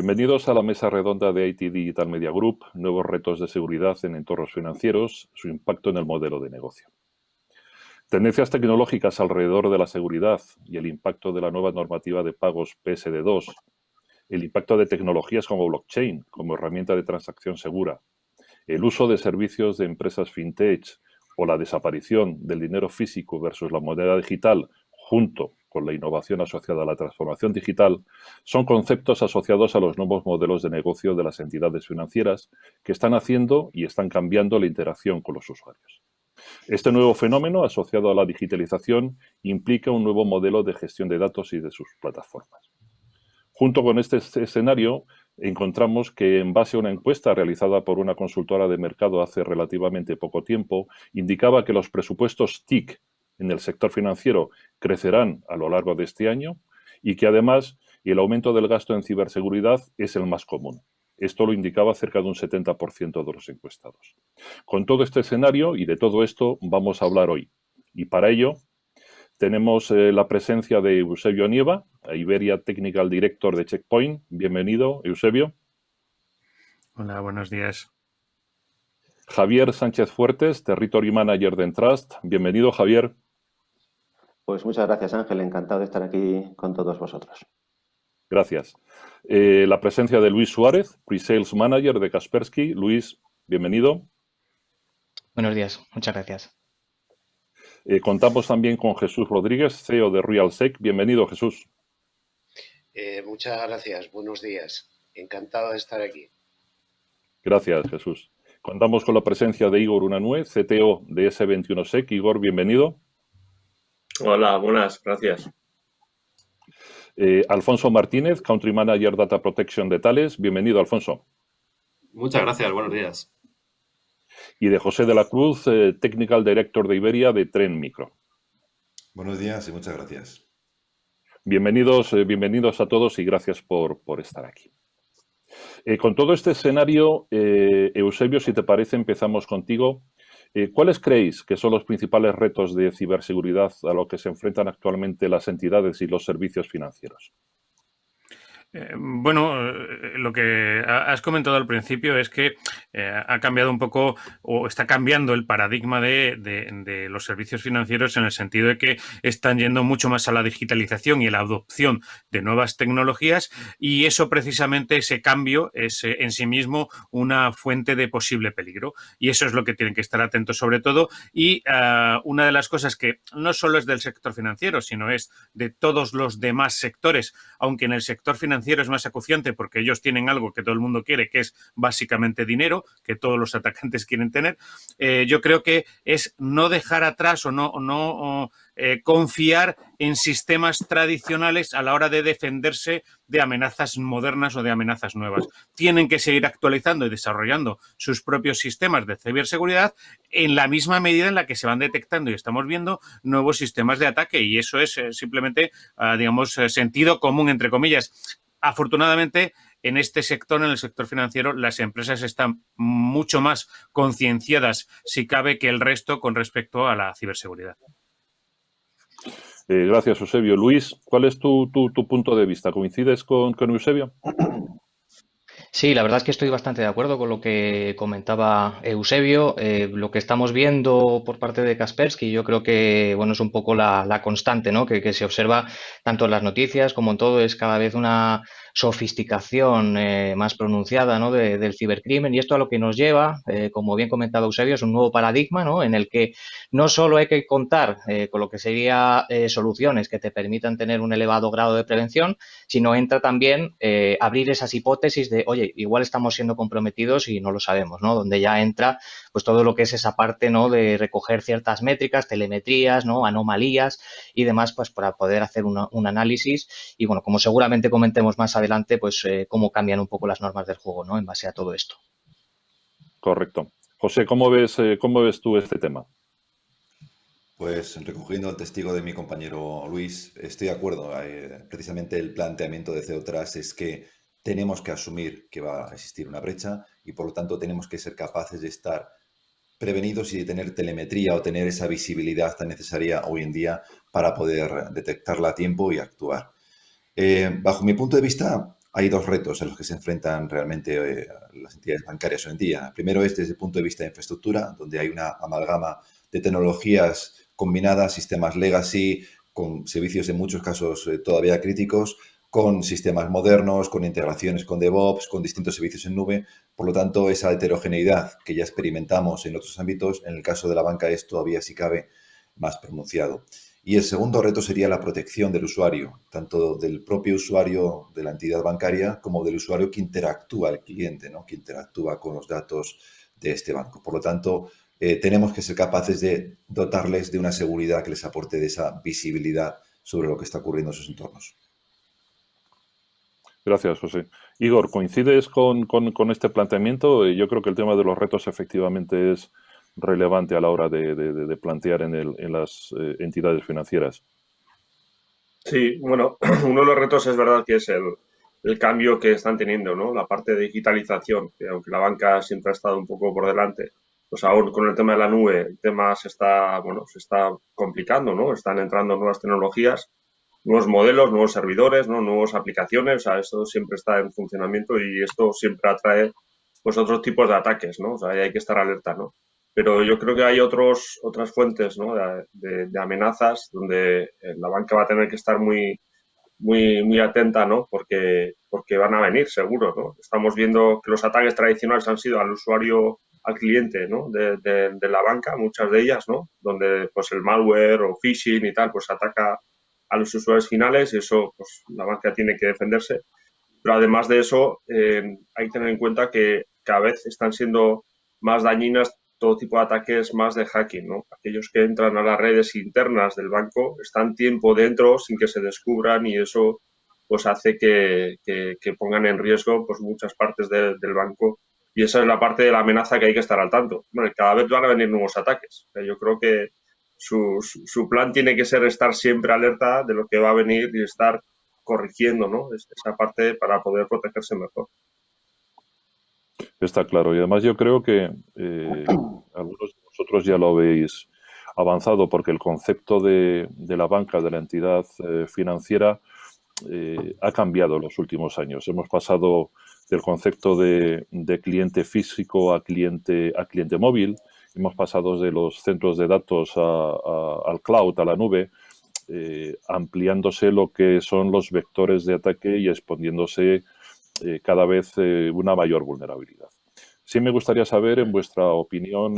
Bienvenidos a la mesa redonda de IT Digital Media Group, nuevos retos de seguridad en entornos financieros, su impacto en el modelo de negocio. Tendencias tecnológicas alrededor de la seguridad y el impacto de la nueva normativa de pagos PSD2, el impacto de tecnologías como blockchain como herramienta de transacción segura, el uso de servicios de empresas fintech o la desaparición del dinero físico versus la moneda digital junto con la innovación asociada a la transformación digital, son conceptos asociados a los nuevos modelos de negocio de las entidades financieras que están haciendo y están cambiando la interacción con los usuarios. Este nuevo fenómeno asociado a la digitalización implica un nuevo modelo de gestión de datos y de sus plataformas. Junto con este escenario, encontramos que en base a una encuesta realizada por una consultora de mercado hace relativamente poco tiempo, indicaba que los presupuestos TIC en el sector financiero crecerán a lo largo de este año y que además el aumento del gasto en ciberseguridad es el más común. Esto lo indicaba cerca de un 70% de los encuestados. Con todo este escenario y de todo esto vamos a hablar hoy. Y para ello tenemos la presencia de Eusebio Nieva, Iberia Technical Director de Checkpoint. Bienvenido, Eusebio. Hola, buenos días. Javier Sánchez Fuertes, Territory Manager de Entrust. Bienvenido, Javier. Pues muchas gracias, Ángel. Encantado de estar aquí con todos vosotros. Gracias. La presencia de Luis Suárez, Pre-Sales Manager de Kaspersky. Luis, bienvenido. Buenos días, muchas gracias. Contamos también con Jesús Rodríguez, CEO de RealSec. Bienvenido, Jesús. Muchas gracias, buenos días. Encantado de estar aquí. Gracias, Jesús. Contamos con la presencia de Igor Unanue, CTO de S21Sec. Igor, bienvenido. Hola, buenas, gracias. Alfonso Martínez, Country Manager Data Protection de Thales. Bienvenido, Alfonso. Muchas gracias, buenos días. Y de José de la Cruz, Technical Director de Iberia de Tren Micro. Buenos días y muchas gracias. Bienvenidos a todos y gracias por estar aquí. Con todo este escenario, Eusebio, si te parece, empezamos contigo. ¿Cuáles creéis que son los principales retos de ciberseguridad a los que se enfrentan actualmente las entidades y los servicios financieros? Lo que has comentado al principio es que ha cambiado un poco o está cambiando el paradigma de los servicios financieros en el sentido de que están yendo mucho más a la digitalización y a la adopción de nuevas tecnologías y eso precisamente, ese cambio es en sí mismo una fuente de posible peligro y eso es lo que tienen que estar atentos sobre todo y una de las cosas que no solo es del sector financiero sino es de todos los demás sectores, aunque en el sector financiero es más acuciante porque ellos tienen algo que todo el mundo quiere, que es básicamente dinero, que todos los atacantes quieren tener. Yo creo que es no dejar atrás o no confiar en sistemas tradicionales a la hora de defenderse de amenazas modernas o de amenazas nuevas. Tienen que seguir actualizando y desarrollando sus propios sistemas de ciberseguridad en la misma medida en la que se van detectando y estamos viendo nuevos sistemas de ataque y eso es simplemente, sentido común, entre comillas. Afortunadamente, en este sector, en el sector financiero, las empresas están mucho más concienciadas, si cabe, que el resto con respecto a la ciberseguridad. Gracias, Eusebio. Luis, ¿cuál es tu punto de vista? ¿Coincides con Eusebio? Sí, la verdad es que estoy bastante de acuerdo con lo que comentaba Eusebio. Lo que estamos viendo por parte de Kaspersky, yo creo que bueno, es un poco la constante, ¿no? Que se observa tanto en las noticias como en todo, es cada vez una sofisticación más pronunciada, ¿no? del cibercrimen y esto a lo que nos lleva, como bien comentaba Eusebio, es un nuevo paradigma, ¿no? En el que no solo hay que contar con lo que sería soluciones que te permitan tener un elevado grado de prevención, sino entra también abrir esas hipótesis de, oye, igual estamos siendo comprometidos y no lo sabemos, ¿no? Donde ya entra pues todo lo que es esa parte, ¿no? De recoger ciertas métricas, telemetrías, ¿no? Anomalías y demás, pues para poder hacer un análisis y, bueno, como seguramente comentemos más adelante, pues cómo cambian un poco las normas del juego, ¿no? En base a todo esto. Correcto. José, ¿cómo ves tú este tema? Pues recogiendo el testigo de mi compañero Luis, estoy de acuerdo. Precisamente el planteamiento de CEO Trust es que tenemos que asumir que va a existir una brecha y por lo tanto tenemos que ser capaces de estar prevenidos y de tener telemetría o tener esa visibilidad tan necesaria hoy en día para poder detectarla a tiempo y actuar. Bajo mi punto de vista, hay dos retos en los que se enfrentan realmente las entidades bancarias hoy en día. Primero es desde el punto de vista de infraestructura, donde hay una amalgama de tecnologías combinadas, sistemas legacy, con servicios en muchos casos todavía críticos, con sistemas modernos, con integraciones con DevOps, con distintos servicios en nube. Por lo tanto, esa heterogeneidad que ya experimentamos en otros ámbitos, en el caso de la banca es todavía, si cabe, más pronunciado. Y el segundo reto sería la protección del usuario, tanto del propio usuario de la entidad bancaria como del usuario que interactúa, el cliente, ¿no? Que interactúa con los datos de este banco. Por lo tanto, tenemos que ser capaces de dotarles de una seguridad que les aporte de esa visibilidad sobre lo que está ocurriendo en sus entornos. Gracias, José. Igor, ¿coincides con este planteamiento? Yo creo que el tema de los retos efectivamente es relevante a la hora de plantear en las entidades financieras. Sí, bueno, uno de los retos es verdad que es el cambio que están teniendo, ¿no? La parte de digitalización, que aunque la banca siempre ha estado un poco por delante, pues ahora con el tema de la nube, el tema se está complicando, ¿no? Están entrando nuevas tecnologías, nuevos modelos, nuevos servidores, ¿no? Nuevas aplicaciones, o sea, esto siempre está en funcionamiento y esto siempre atrae pues otros tipos de ataques, ¿no? O sea, ahí hay que estar alerta, ¿no? Pero yo creo que hay otras fuentes, ¿no? de amenazas donde la banca va a tener que estar muy atenta, ¿no? Porque van a venir, seguro, ¿no? Estamos viendo que los ataques tradicionales han sido al usuario, al cliente, ¿no? De la banca, muchas de ellas, ¿no? Donde pues el malware o phishing y tal, pues ataca a los usuarios finales y eso, pues la banca tiene que defenderse. Pero además de eso, hay que tener en cuenta que cada vez están siendo más dañinas todo tipo de ataques más de hacking, ¿no? Aquellos que entran a las redes internas del banco están tiempo dentro sin que se descubran y eso pues hace que pongan en riesgo pues muchas partes del banco y esa es la parte de la amenaza que hay que estar al tanto. Bueno, cada vez van a venir nuevos ataques. Yo creo que su plan tiene que ser estar siempre alerta de lo que va a venir y estar corrigiendo, ¿no? Esa parte para poder protegerse mejor. Está claro. Y además yo creo que algunos de vosotros ya lo habéis avanzado porque el concepto de la banca, de la entidad financiera, ha cambiado en los últimos años. Hemos pasado del concepto de cliente físico a cliente móvil. Hemos pasado de los centros de datos al cloud, a la nube, ampliándose lo que son los vectores de ataque y exponiéndose cada vez una mayor vulnerabilidad. Sí me gustaría saber, en vuestra opinión,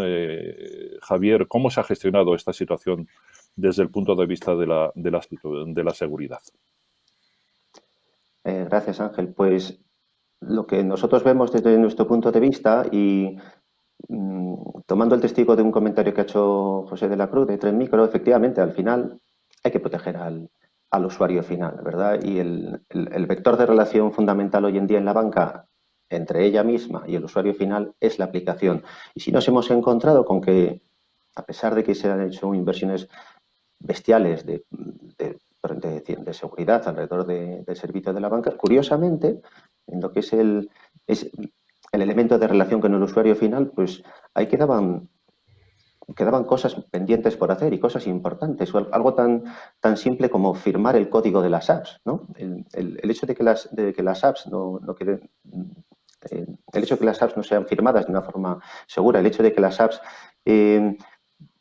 Javier, cómo se ha gestionado esta situación desde el punto de vista de la seguridad. Gracias, Ángel. Pues lo que nosotros vemos desde nuestro punto de vista y tomando el testigo de un comentario que ha hecho José de la Cruz de Tren Micro, efectivamente, al final hay que proteger al usuario final, ¿verdad? Y el vector de relación fundamental hoy en día en la banca entre ella misma y el usuario final es la aplicación. Y si nos hemos encontrado con que, a pesar de que se han hecho inversiones bestiales de seguridad alrededor del servicio de la banca, curiosamente, en lo que es el elemento de relación con el usuario final, pues ahí quedaban cosas pendientes por hacer y cosas importantes, o algo tan simple como firmar el código de las apps, ¿no? El hecho de que las apps no queden, el hecho de que las apps no sean firmadas de una forma segura, el hecho de que las apps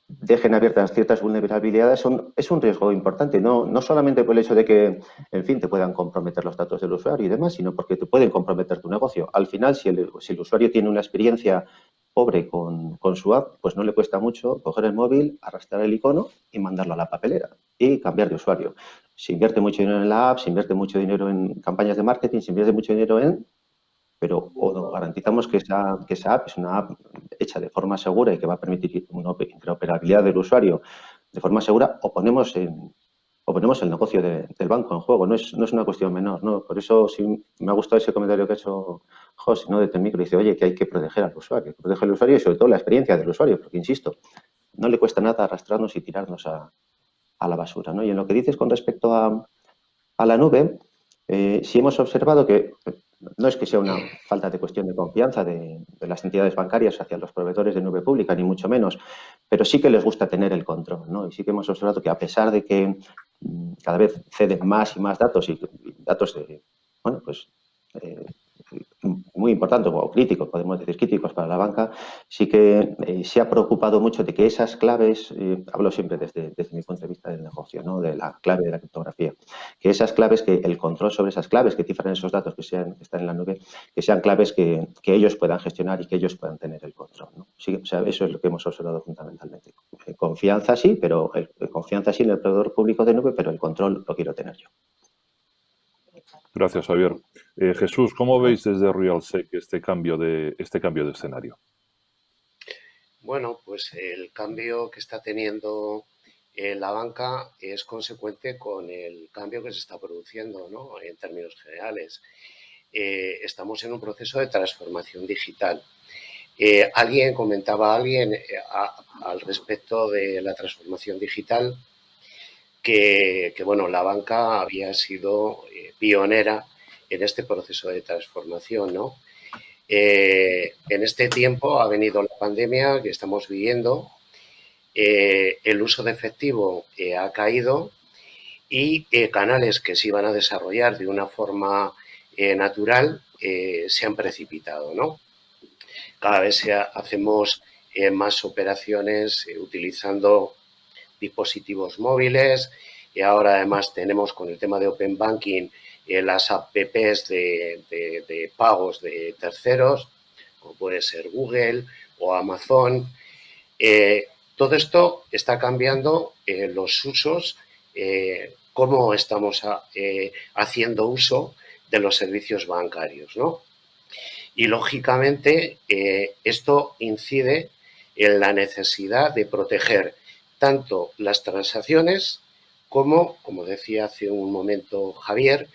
dejen abiertas ciertas vulnerabilidades es un riesgo importante, no solamente por el hecho de que, en fin, te puedan comprometer los datos del usuario y demás, sino porque te pueden comprometer tu negocio. Al final, si el usuario tiene una experiencia pobre con su app, pues no le cuesta mucho coger el móvil, arrastrar el icono y mandarlo a la papelera y cambiar de usuario. Se invierte mucho dinero en la app, se invierte mucho dinero en campañas de marketing, se invierte mucho dinero pero o garantizamos que esa app es una app hecha de forma segura y que va a permitir una interoperabilidad del usuario de forma segura, o ponemos el negocio del banco en juego. No es una cuestión menor, ¿no? Por eso sí me ha gustado ese comentario que ha hecho José, ¿no? De Tren Micro. Dice, oye, que hay que proteger al usuario, y sobre todo la experiencia del usuario, porque, insisto, no le cuesta nada arrastrarnos y tirarnos a la basura, ¿no? Y en lo que dices con respecto a la nube, sí hemos observado que no es que sea una falta de cuestión de confianza de las entidades bancarias hacia los proveedores de nube pública, ni mucho menos, pero sí que les gusta tener el control, ¿no? Y sí que hemos observado que a pesar de que cada vez ceden más y más datos y datos de, bueno, pues muy importantes o críticos, podemos decir críticos para la banca, sí que se ha preocupado mucho de que esas claves, hablo siempre desde mi punto de vista del negocio, ¿no? De la clave de la criptografía, que esas claves, que el control sobre esas claves que cifran esos datos que están en la nube, que sean claves que ellos puedan gestionar y que ellos puedan tener el control, ¿no? Sí, o sea, eso es lo que hemos observado fundamentalmente. Confianza sí, pero confianza sí en el proveedor público de nube, pero el control lo quiero tener yo. Gracias, Javier. Jesús, ¿cómo veis desde RealSec este cambio de escenario? Bueno, pues el cambio que está teniendo la banca es consecuente con el cambio que se está produciendo, ¿no? En términos generales. Estamos en un proceso de transformación digital. Alguien comentaba al respecto de la transformación digital que bueno, la banca había sido pionera en este proceso de transformación, ¿no? En este tiempo ha venido la pandemia que estamos viviendo, el uso de efectivo ha caído y canales que se iban a desarrollar de una forma natural se han precipitado, ¿no? Cada vez hacemos más operaciones utilizando dispositivos móviles y ahora además tenemos con el tema de Open Banking las apps de pagos de terceros, como puede ser Google o Amazon. Todo esto está cambiando los usos, cómo estamos haciendo uso de los servicios bancarios, ¿no? Y lógicamente esto incide en la necesidad de proteger tanto las transacciones como decía hace un momento Javier,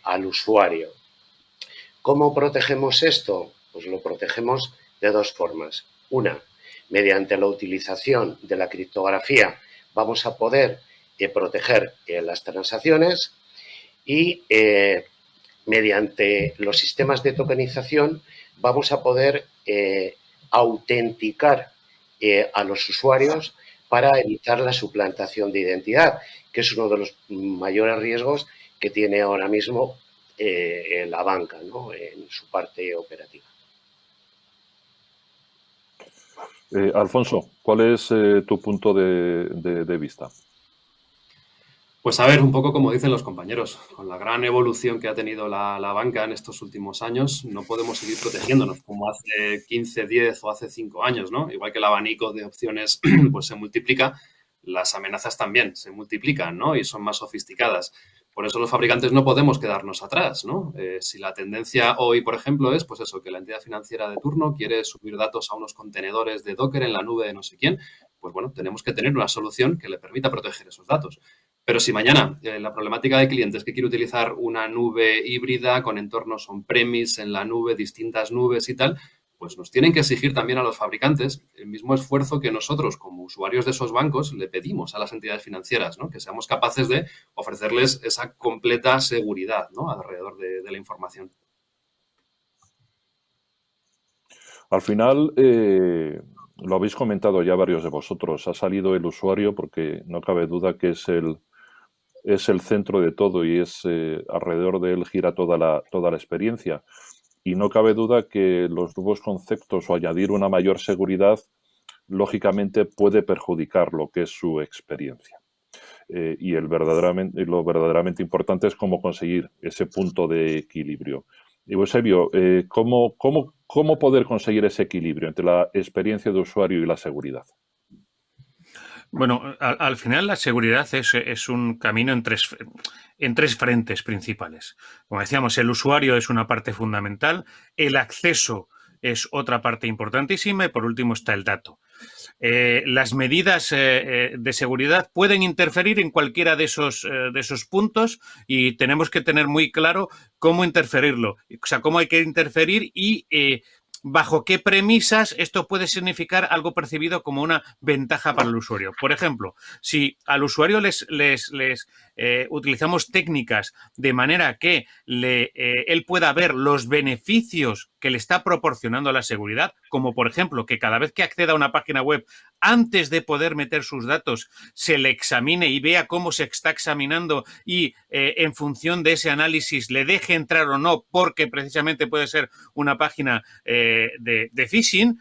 al usuario. ¿Cómo protegemos esto? Pues lo protegemos de dos formas. Una, mediante la utilización de la criptografía vamos a poder proteger las transacciones y mediante los sistemas de tokenización vamos a poder autenticar a los usuarios para evitar la suplantación de identidad, que es uno de los mayores riesgos que tiene ahora mismo la banca, ¿no? En su parte operativa. Alfonso, ¿cuál es tu punto de vista? Pues a ver, un poco como dicen los compañeros, con la gran evolución que ha tenido la banca en estos últimos años, no podemos seguir protegiéndonos como hace 15, 10 o hace 5 años, ¿no? Igual que el abanico de opciones pues se multiplica, las amenazas también se multiplican, ¿no? Y son más sofisticadas. Por eso los fabricantes no podemos quedarnos atrás, ¿no? Si la tendencia hoy, por ejemplo, es pues eso, que la entidad financiera de turno quiere subir datos a unos contenedores de Docker en la nube de no sé quién, pues bueno, tenemos que tener una solución que le permita proteger esos datos. Pero si mañana la problemática de clientes que quiere utilizar una nube híbrida con entornos on-premise en la nube, distintas nubes y tal, pues nos tienen que exigir también a los fabricantes el mismo esfuerzo que nosotros como usuarios de esos bancos le pedimos a las entidades financieras, ¿no? Que seamos capaces de ofrecerles esa completa seguridad, ¿no? Alrededor de la información. Al final, lo habéis comentado ya varios de vosotros, ha salido el usuario porque no cabe duda que es el centro de todo y es alrededor de él gira toda la experiencia. Y no cabe duda que los nuevos conceptos o añadir una mayor seguridad, lógicamente, puede perjudicar lo que es su experiencia. Y lo verdaderamente importante es cómo conseguir ese punto de equilibrio. Y Eusebio, ¿cómo poder conseguir ese equilibrio entre la experiencia de usuario y la seguridad? Bueno, al final la seguridad es un camino en tres frentes principales. Como decíamos, el usuario es una parte fundamental, el acceso es otra parte importantísima y por último está el dato. Las medidas de seguridad pueden interferir en cualquiera de esos puntos y tenemos que tener muy claro cómo interferirlo, o sea, cómo hay que interferir y bajo qué premisas esto puede significar algo percibido como una ventaja para el usuario. Por ejemplo, si al usuario les utilizamos técnicas de manera que él pueda ver los beneficios que le está proporcionando a la seguridad, como por ejemplo que cada vez que acceda a una página web, antes de poder meter sus datos, se le examine y vea cómo se está examinando y en función de ese análisis le deje entrar o no, porque precisamente puede ser una página de phishing,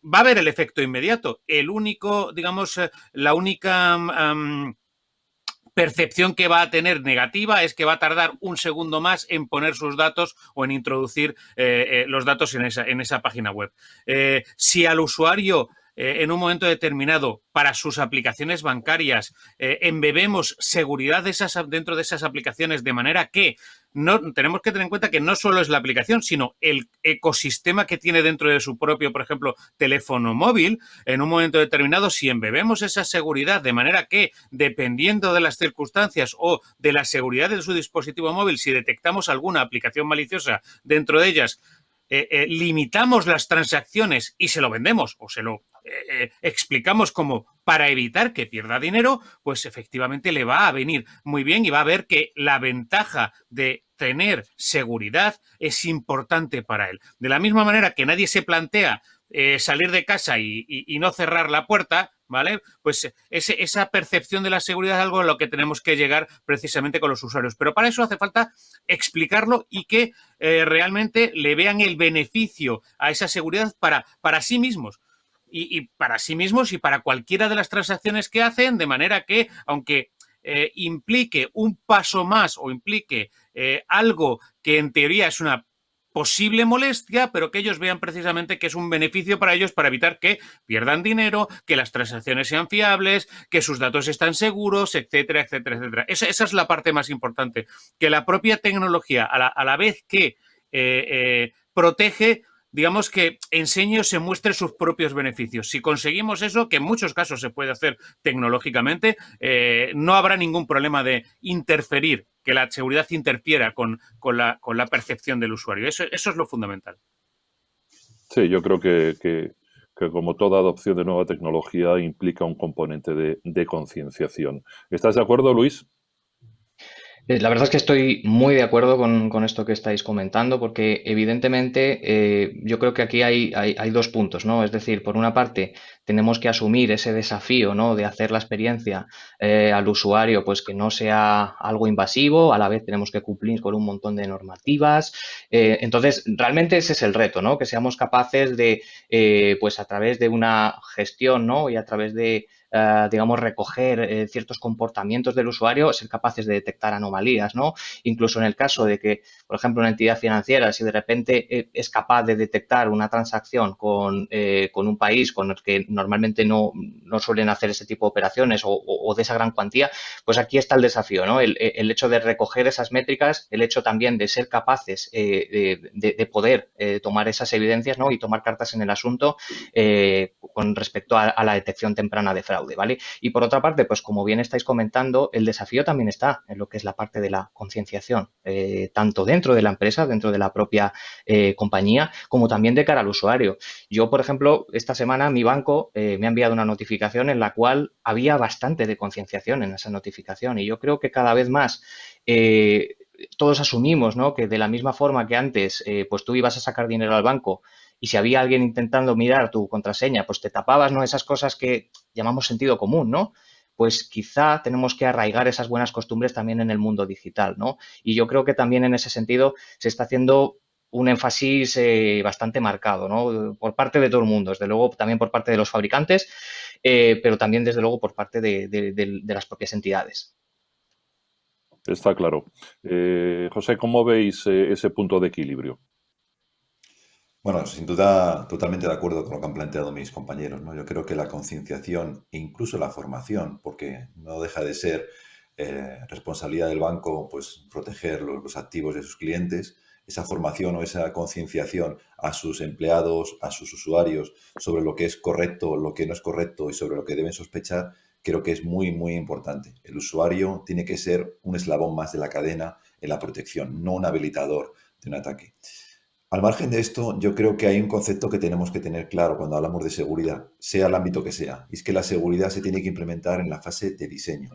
va a haber el efecto inmediato. El único, digamos, la única percepción que va a tener negativa es que va a tardar un segundo más en poner sus datos o en introducir los datos en esa página web. Si al usuario en un momento determinado para sus aplicaciones bancarias embebemos seguridad dentro de esas aplicaciones de manera que tenemos que tener en cuenta que no solo es la aplicación, sino el ecosistema que tiene dentro de su propio, por ejemplo, teléfono móvil. En un momento determinado, si embebemos esa seguridad de manera que, dependiendo de las circunstancias o de la seguridad de su dispositivo móvil, si detectamos alguna aplicación maliciosa dentro de ellas, limitamos las transacciones y se lo vendemos o se lo explicamos como para evitar que pierda dinero, pues efectivamente le va a venir muy bien y va a ver que la ventaja de tener seguridad es importante para él. De la misma manera que nadie se plantea salir de casa y no cerrar la puerta, ¿vale? Pues esa percepción de la seguridad es algo a lo que tenemos que llegar precisamente con los usuarios. Pero para eso hace falta explicarlo y que realmente le vean el beneficio a esa seguridad para sí mismos. Y para sí mismos y para cualquiera de las transacciones que hacen, de manera que, aunque implique un paso más o implique algo que en teoría es una posible molestia, pero que ellos vean precisamente que es un beneficio para ellos para evitar que pierdan dinero, que las transacciones sean fiables, que sus datos están seguros, etcétera, etcétera, etcétera. Esa es la parte más importante, que la propia tecnología, a la vez que protege, digamos que enseñe o se muestre sus propios beneficios. Si conseguimos eso, que en muchos casos se puede hacer tecnológicamente, no habrá ningún problema de interferir, que la seguridad interfiera con la percepción del usuario. Eso es lo fundamental. Sí, yo creo que como toda adopción de nueva tecnología implica un componente de concienciación. ¿Estás de acuerdo, Luis? La verdad es que estoy muy de acuerdo con esto que estáis comentando, porque evidentemente yo creo que aquí hay dos puntos, ¿no? Es decir, por una parte, tenemos que asumir ese desafío, ¿no? De hacer la experiencia al usuario, pues que no sea algo invasivo, a la vez tenemos que cumplir con un montón de normativas. Entonces, realmente ese es el reto, ¿no? Que seamos capaces de, pues a través de una gestión, ¿no? Y a través de digamos, recoger ciertos comportamientos del usuario, ser capaces de detectar anomalías, ¿no? Incluso en el caso de que, por ejemplo, una entidad financiera, si de repente es capaz de detectar una transacción con un país con el que normalmente no suelen hacer ese tipo de operaciones o de esa gran cuantía, pues aquí está el desafío, ¿no? El hecho de recoger esas métricas, el hecho también de ser capaces de poder tomar esas evidencias, ¿no? Y tomar cartas en el asunto con respecto a la detección temprana de fraude. ¿Vale? Y por otra parte, pues como bien estáis comentando, el desafío también está en lo que es la parte de la concienciación, tanto dentro de la empresa, dentro de la propia compañía, como también de cara al usuario. Yo, por ejemplo, esta semana mi banco me ha enviado una notificación en la cual había bastante de concienciación en esa notificación y yo creo que cada vez más todos asumimos, ¿no? Que de la misma forma que antes, pues tú ibas a sacar dinero al banco y si había alguien intentando mirar tu contraseña, pues te tapabas, ¿no? Esas cosas que llamamos sentido común, ¿no? Pues quizá tenemos que arraigar esas buenas costumbres también en el mundo digital, ¿no? Y yo creo que también en ese sentido se está haciendo un énfasis bastante marcado, ¿no? Por parte de todo el mundo, desde luego también por parte de los fabricantes, pero también desde luego por parte de las propias entidades. Está claro. José, ¿cómo veis ese punto de equilibrio? Bueno, sin duda, totalmente de acuerdo con lo que han planteado mis compañeros, ¿no? Yo creo que la concienciación e incluso la formación, porque no deja de ser responsabilidad del banco, pues proteger los activos de sus clientes, esa formación o esa concienciación a sus empleados, a sus usuarios sobre lo que es correcto, lo que no es correcto y sobre lo que deben sospechar, creo que es muy, muy importante. El usuario tiene que ser un eslabón más de la cadena en la protección, no un habilitador de un ataque. Al margen de esto, yo creo que hay un concepto que tenemos que tener claro cuando hablamos de seguridad, sea el ámbito que sea, y es que la seguridad se tiene que implementar en la fase de diseño.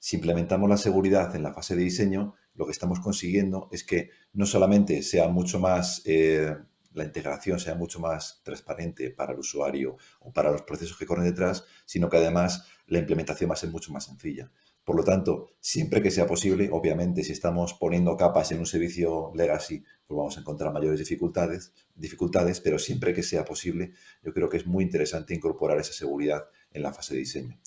Si implementamos la seguridad en la fase de diseño, lo que estamos consiguiendo es que no solamente sea mucho más, la integración sea mucho más transparente para el usuario o para los procesos que corren detrás, sino que además la implementación va a ser mucho más sencilla. Por lo tanto, siempre que sea posible, obviamente, si estamos poniendo capas en un servicio legacy, pues vamos a encontrar mayores dificultades, pero siempre que sea posible, yo creo que es muy interesante incorporar esa seguridad en la fase de diseño.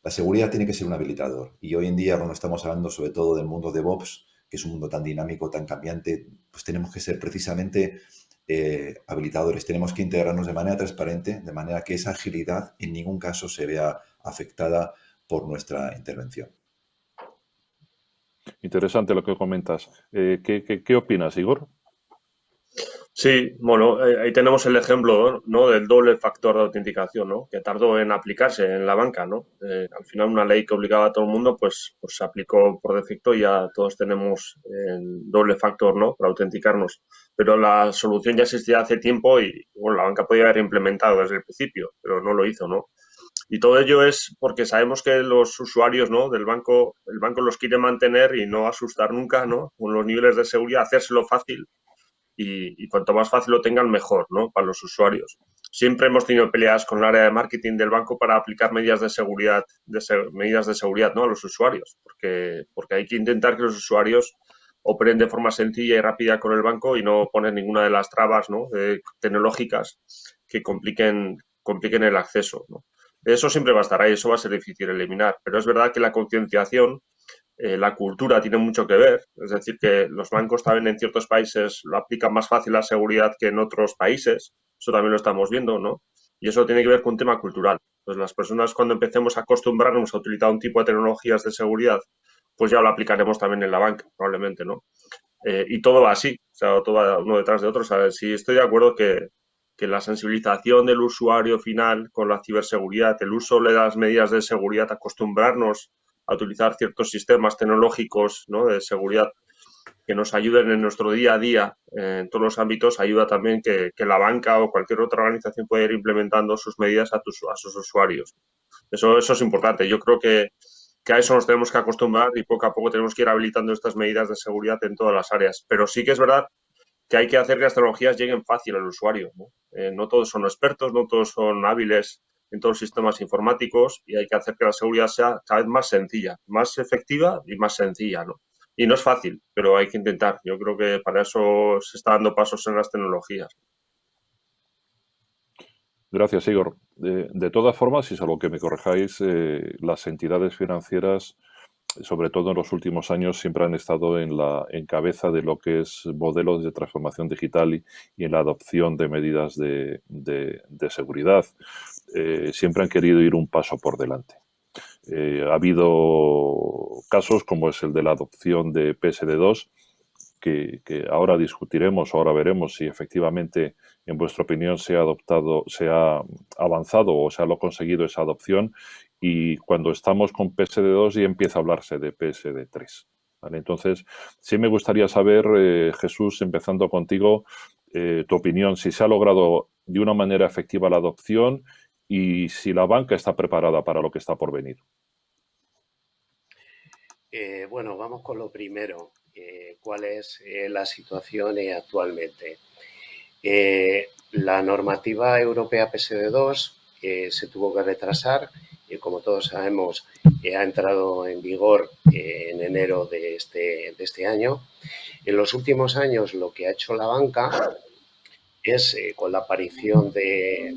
La seguridad tiene que ser un habilitador y hoy en día, cuando estamos hablando sobre todo del mundo DevOps, que es un mundo tan dinámico, tan cambiante, pues tenemos que ser precisamente habilitadores. Tenemos que integrarnos de manera transparente, de manera que esa agilidad en ningún caso se vea afectada por nuestra intervención. Interesante lo que comentas. ¿Qué opinas, Igor? Sí, bueno, ahí tenemos el ejemplo, ¿no?, del doble factor de autenticación, ¿no?, que tardó en aplicarse en la banca, ¿no? Al final una ley que obligaba a todo el mundo, pues se aplicó por defecto y ya todos tenemos el doble factor, ¿no?, para autenticarnos. Pero la solución ya existía hace tiempo y, bueno, la banca podía haber implementado desde el principio, pero no lo hizo, ¿no? Y todo ello es porque sabemos que los usuarios, ¿no?, del banco, el banco los quiere mantener y no asustar nunca, ¿no?, con los niveles de seguridad, hacérselo fácil. Y cuanto más fácil lo tengan, mejor, ¿no?, para los usuarios. Siempre hemos tenido peleas con el área de marketing del banco para aplicar medidas de seguridad, ¿no?, a los usuarios, porque hay que intentar que los usuarios operen de forma sencilla y rápida con el banco y no poner ninguna de las trabas, ¿no?, tecnológicas que compliquen el acceso, ¿no? Eso siempre va a estar ahí, eso va a ser difícil eliminar, pero es verdad que la concienciación, la cultura tiene mucho que ver, es decir, que los bancos también en ciertos países lo aplican más fácil la seguridad que en otros países, eso también lo estamos viendo, ¿no? Y eso tiene que ver con un tema cultural. Pues las personas, cuando empecemos a acostumbrarnos a utilizar un tipo de tecnologías de seguridad, pues ya lo aplicaremos también en la banca, probablemente, ¿no? Y todo va así, o sea, todo va uno detrás de otro. O sea, sí estoy de acuerdo que la sensibilización del usuario final con la ciberseguridad, el uso de las medidas de seguridad, acostumbrarnos a utilizar ciertos sistemas tecnológicos, ¿no?, de seguridad que nos ayuden en nuestro día a día en todos los ámbitos, ayuda también que la banca o cualquier otra organización pueda ir implementando sus medidas a sus usuarios. Eso es importante. Yo creo que a eso nos tenemos que acostumbrar y poco a poco tenemos que ir habilitando estas medidas de seguridad en todas las áreas. Pero sí que es verdad que hay que hacer que las tecnologías lleguen fácil al usuario, ¿no? No todos son expertos, no todos son hábiles en todos los sistemas informáticos y hay que hacer que la seguridad sea cada vez más sencilla, más efectiva y más sencilla, ¿no? Y no es fácil, pero hay que intentar. Yo creo que para eso se está dando pasos en las tecnologías. Gracias, Igor. De todas formas, y salvo que me corrijáis, las entidades financieras, sobre todo en los últimos años, siempre han estado en cabeza de lo que es modelos de transformación digital y en la adopción de medidas de seguridad. Siempre han querido ir un paso por delante. Ha habido casos como es el de la adopción de PSD2, que ahora discutiremos, ahora veremos si efectivamente, en vuestra opinión, se ha avanzado o se ha conseguido esa adopción, y cuando estamos con PSD2 ya empieza a hablarse de PSD3. ¿Vale? Entonces, sí me gustaría saber, Jesús, empezando contigo, tu opinión, si se ha logrado de una manera efectiva la adopción y si la banca está preparada para lo que está por venir. Bueno, vamos con lo primero. ¿Cuál es la situación actualmente? La normativa europea PSD2 se tuvo que retrasar. Como todos sabemos, ha entrado en vigor en enero de este año. En los últimos años, lo que ha hecho la banca es, con la aparición de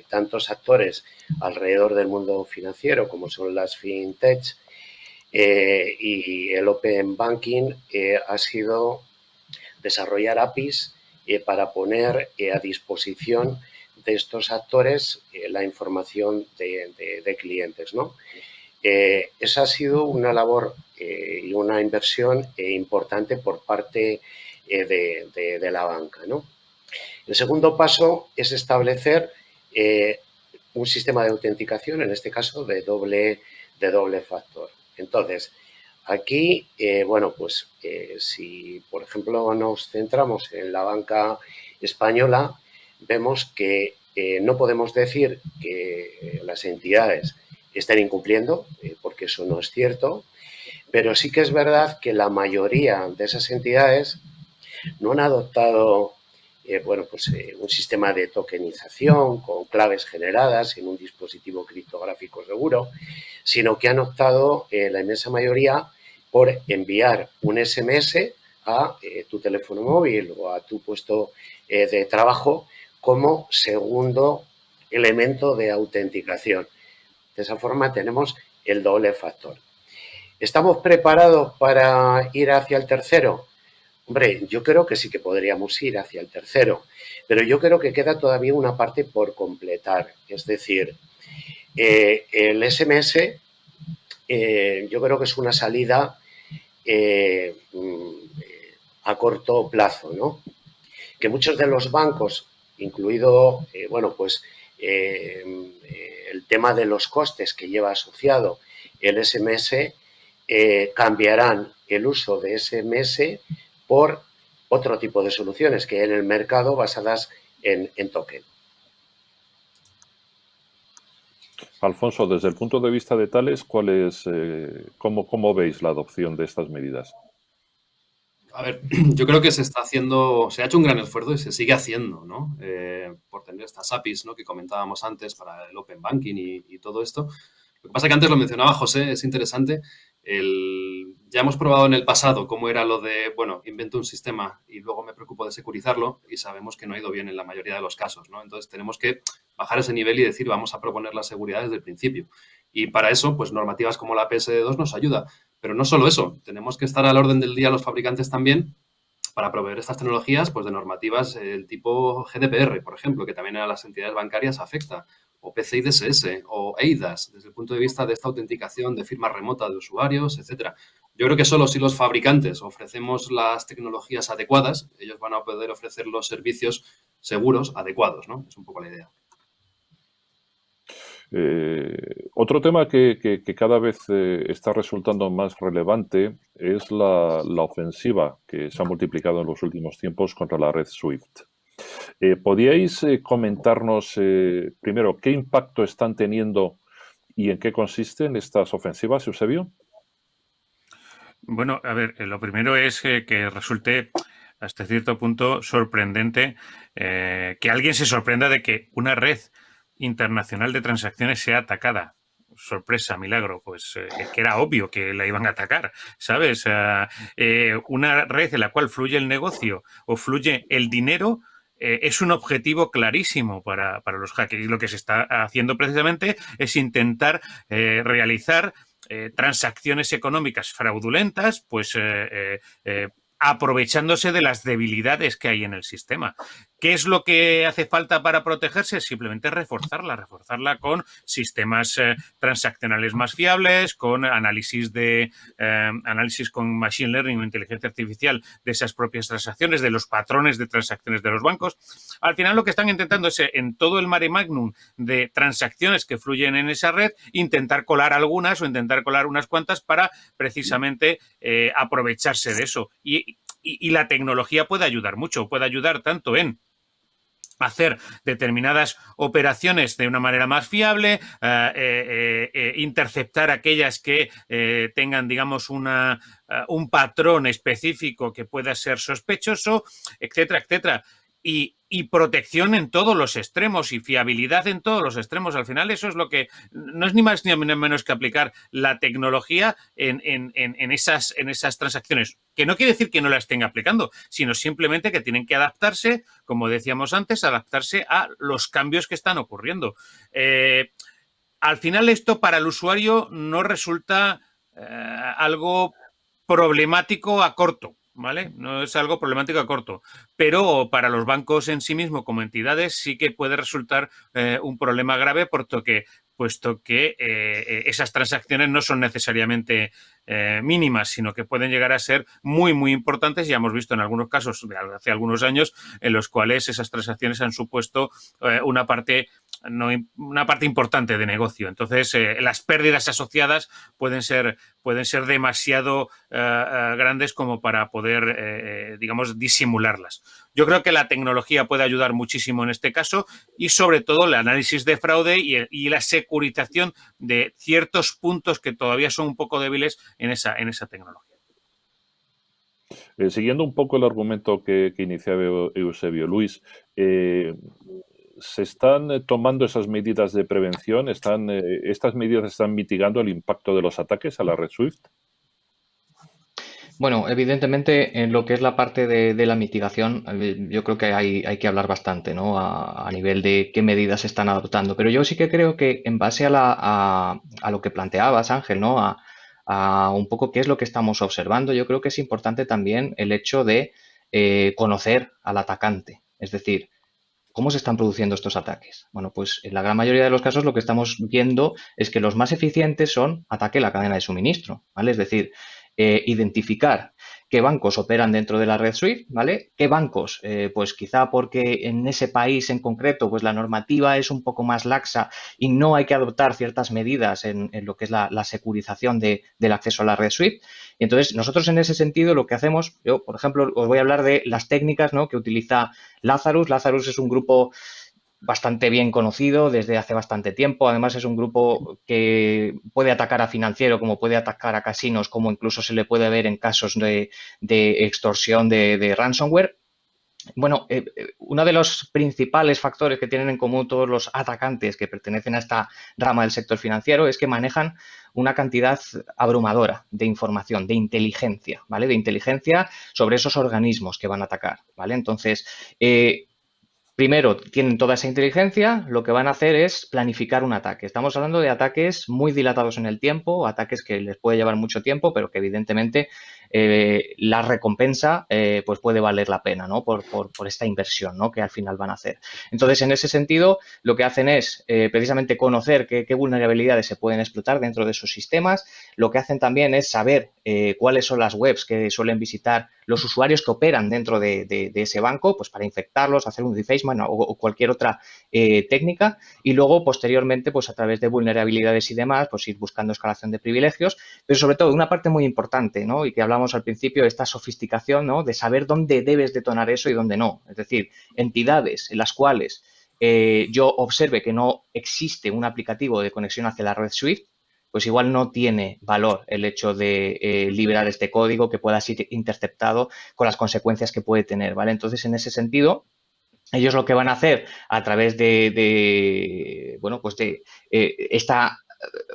tantos actores alrededor del mundo financiero, como son las fintechs, y el Open Banking, ha sido desarrollar APIs para poner a disposición de estos actores la información de clientes, ¿no? Esa ha sido una labor y una inversión importante por parte de la banca, ¿no? El segundo paso es establecer un sistema de autenticación, en este caso de doble factor. Entonces, aquí, si por ejemplo nos centramos en la banca española, vemos que no podemos decir que las entidades estén incumpliendo, porque eso no es cierto, pero sí que es verdad que la mayoría de esas entidades no han adoptado un sistema de tokenización con claves generadas en un dispositivo criptográfico seguro, sino que han optado, la inmensa mayoría, por enviar un SMS a tu teléfono móvil o a tu puesto de trabajo como segundo elemento de autenticación. De esa forma tenemos el doble factor. ¿Estamos preparados para ir hacia el tercero? Hombre, yo creo que sí que podríamos ir hacia el tercero, pero yo creo que queda todavía una parte por completar. Es decir, el SMS yo creo que es una salida a corto plazo, ¿no? Que muchos de los bancos, incluido, el tema de los costes que lleva asociado el SMS, cambiarán el uso de SMS por otro tipo de soluciones que hay en el mercado basadas en token. Alfonso, desde el punto de vista de Thales, ¿cómo veis la adopción de estas medidas? A ver, yo creo que se ha hecho un gran esfuerzo y se sigue haciendo, ¿no? Por tener estas APIs, ¿no?, que comentábamos antes para el Open Banking y todo esto. Lo que pasa es que antes lo mencionaba José, es interesante. Ya hemos probado en el pasado cómo era lo de, invento un sistema y luego me preocupo de securizarlo, y sabemos que no ha ido bien en la mayoría de los casos, ¿no? Entonces tenemos que bajar ese nivel y decir, vamos a proponer la seguridad desde el principio. Y para eso, pues normativas como la PSD2 nos ayuda. Pero no solo eso, tenemos que estar al orden del día los fabricantes también para proveer estas tecnologías, pues de normativas del tipo GDPR, por ejemplo, que también a las entidades bancarias afecta, o PCI DSS, o eIDAS, desde el punto de vista de esta autenticación de firma remota de usuarios, etcétera. Yo creo que solo si los fabricantes ofrecemos las tecnologías adecuadas, ellos van a poder ofrecer los servicios seguros adecuados, ¿no? Es un poco la idea. Otro tema que cada vez está resultando más relevante es la ofensiva que se ha multiplicado en los últimos tiempos contra la red SWIFT. ¿Podríais comentarnos primero qué impacto están teniendo y en qué consisten estas ofensivas, Eusebio? Bueno, a ver, lo primero es que resulte hasta cierto punto sorprendente que alguien se sorprenda de que una red internacional de transacciones sea atacada. Sorpresa, milagro, pues es que era obvio que la iban a atacar, ¿sabes? Una red en la cual fluye el negocio o fluye el dinero es un objetivo clarísimo para los hackers. Y lo que se está haciendo precisamente es intentar realizar transacciones económicas fraudulentas, pues aprovechándose de las debilidades que hay en el sistema. ¿Qué es lo que hace falta para protegerse? Simplemente reforzarla con sistemas transaccionales más fiables, con análisis con machine learning o inteligencia artificial de esas propias transacciones, de los patrones de transacciones de los bancos. Al final lo que están intentando es, en todo el mare magnum de transacciones que fluyen en esa red, intentar colar algunas o intentar colar unas cuantas para precisamente aprovecharse de eso. Y la tecnología puede ayudar mucho, puede ayudar tanto en hacer determinadas operaciones de una manera más fiable, interceptar aquellas que tengan, digamos, un patrón específico que pueda ser sospechoso, etcétera, etcétera. Y protección en todos los extremos y fiabilidad en todos los extremos. Al final eso es lo que no es ni más ni menos que aplicar la tecnología en esas transacciones. Que no quiere decir que no la estén aplicando, sino simplemente que tienen que adaptarse, como decíamos antes, adaptarse a los cambios que están ocurriendo. Al final esto para el usuario no resulta algo problemático a corto, ¿vale? No es algo problemático a corto, pero para los bancos en sí mismos como entidades sí que puede resultar un problema grave, puesto que esas transacciones no son necesariamente mínimas, sino que pueden llegar a ser muy, muy importantes. Ya hemos visto en algunos casos de hace algunos años en los cuales esas transacciones han supuesto una parte una parte importante de negocio. Entonces, las pérdidas asociadas pueden ser demasiado grandes como para poder, digamos, disimularlas. Yo creo que la tecnología puede ayudar muchísimo en este caso y, sobre todo, el análisis de fraude y la securitización de ciertos puntos que todavía son un poco débiles en esa tecnología. Siguiendo un poco el argumento que iniciaba Eusebio, Luis, ¿se están tomando esas medidas de prevención? ¿Estas medidas están mitigando el impacto de los ataques a la red SWIFT? Bueno, evidentemente en lo que es la parte de la mitigación, yo creo que hay que hablar bastante, ¿no? A nivel de qué medidas se están adoptando. Pero yo sí que creo que en base a lo que planteabas, Ángel, ¿no? A un poco qué es lo que estamos observando, yo creo que es importante también el hecho de conocer al atacante. Es decir, ¿cómo se están produciendo estos ataques? Bueno, pues en la gran mayoría de los casos lo que estamos viendo es que los más eficientes son ataque a la cadena de suministro, ¿vale? Es decir, identificar qué bancos operan dentro de la red SWIFT, ¿vale? ¿Qué bancos? Pues quizá porque en ese país en concreto, pues la normativa es un poco más laxa y no hay que adoptar ciertas medidas en lo que es la securización del acceso a la red SWIFT. Y entonces, nosotros en ese sentido lo que hacemos, yo, por ejemplo, os voy a hablar de las técnicas, ¿no? que utiliza Lazarus. Lazarus es un grupo bastante bien conocido desde hace bastante tiempo. Además, es un grupo que puede atacar a financiero, como puede atacar a casinos, como incluso se le puede ver en casos de extorsión de ransomware. Bueno, uno de los principales factores que tienen en común todos los atacantes que pertenecen a esta rama del sector financiero es que manejan una cantidad abrumadora de información, de inteligencia, ¿vale? De inteligencia sobre esos organismos que van a atacar, ¿vale? Entonces, primero, tienen toda esa inteligencia, lo que van a hacer es planificar un ataque. Estamos hablando de ataques muy dilatados en el tiempo, ataques que les puede llevar mucho tiempo, pero que evidentemente la recompensa pues puede valer la pena, ¿no? por esta inversión, ¿no? que al final van a hacer. Entonces, en ese sentido, lo que hacen es precisamente conocer qué vulnerabilidades se pueden explotar dentro de esos sistemas. Lo que hacen también es saber cuáles son las webs que suelen visitar los usuarios que operan dentro de ese banco, pues para infectarlos, hacer un defacement o cualquier otra técnica, y luego posteriormente, pues a través de vulnerabilidades y demás, pues ir buscando escalación de privilegios, pero sobre todo una parte muy importante, ¿no? Y que hablamos al principio, esta sofisticación, ¿no? De saber dónde debes detonar eso y dónde no. Es decir, entidades en las cuales yo observe que no existe un aplicativo de conexión hacia la red SWIFT, pues igual no tiene valor el hecho de liberar este código que pueda ser interceptado con las consecuencias que puede tener, ¿vale? Entonces, en ese sentido, ellos lo que van a hacer a través bueno, pues de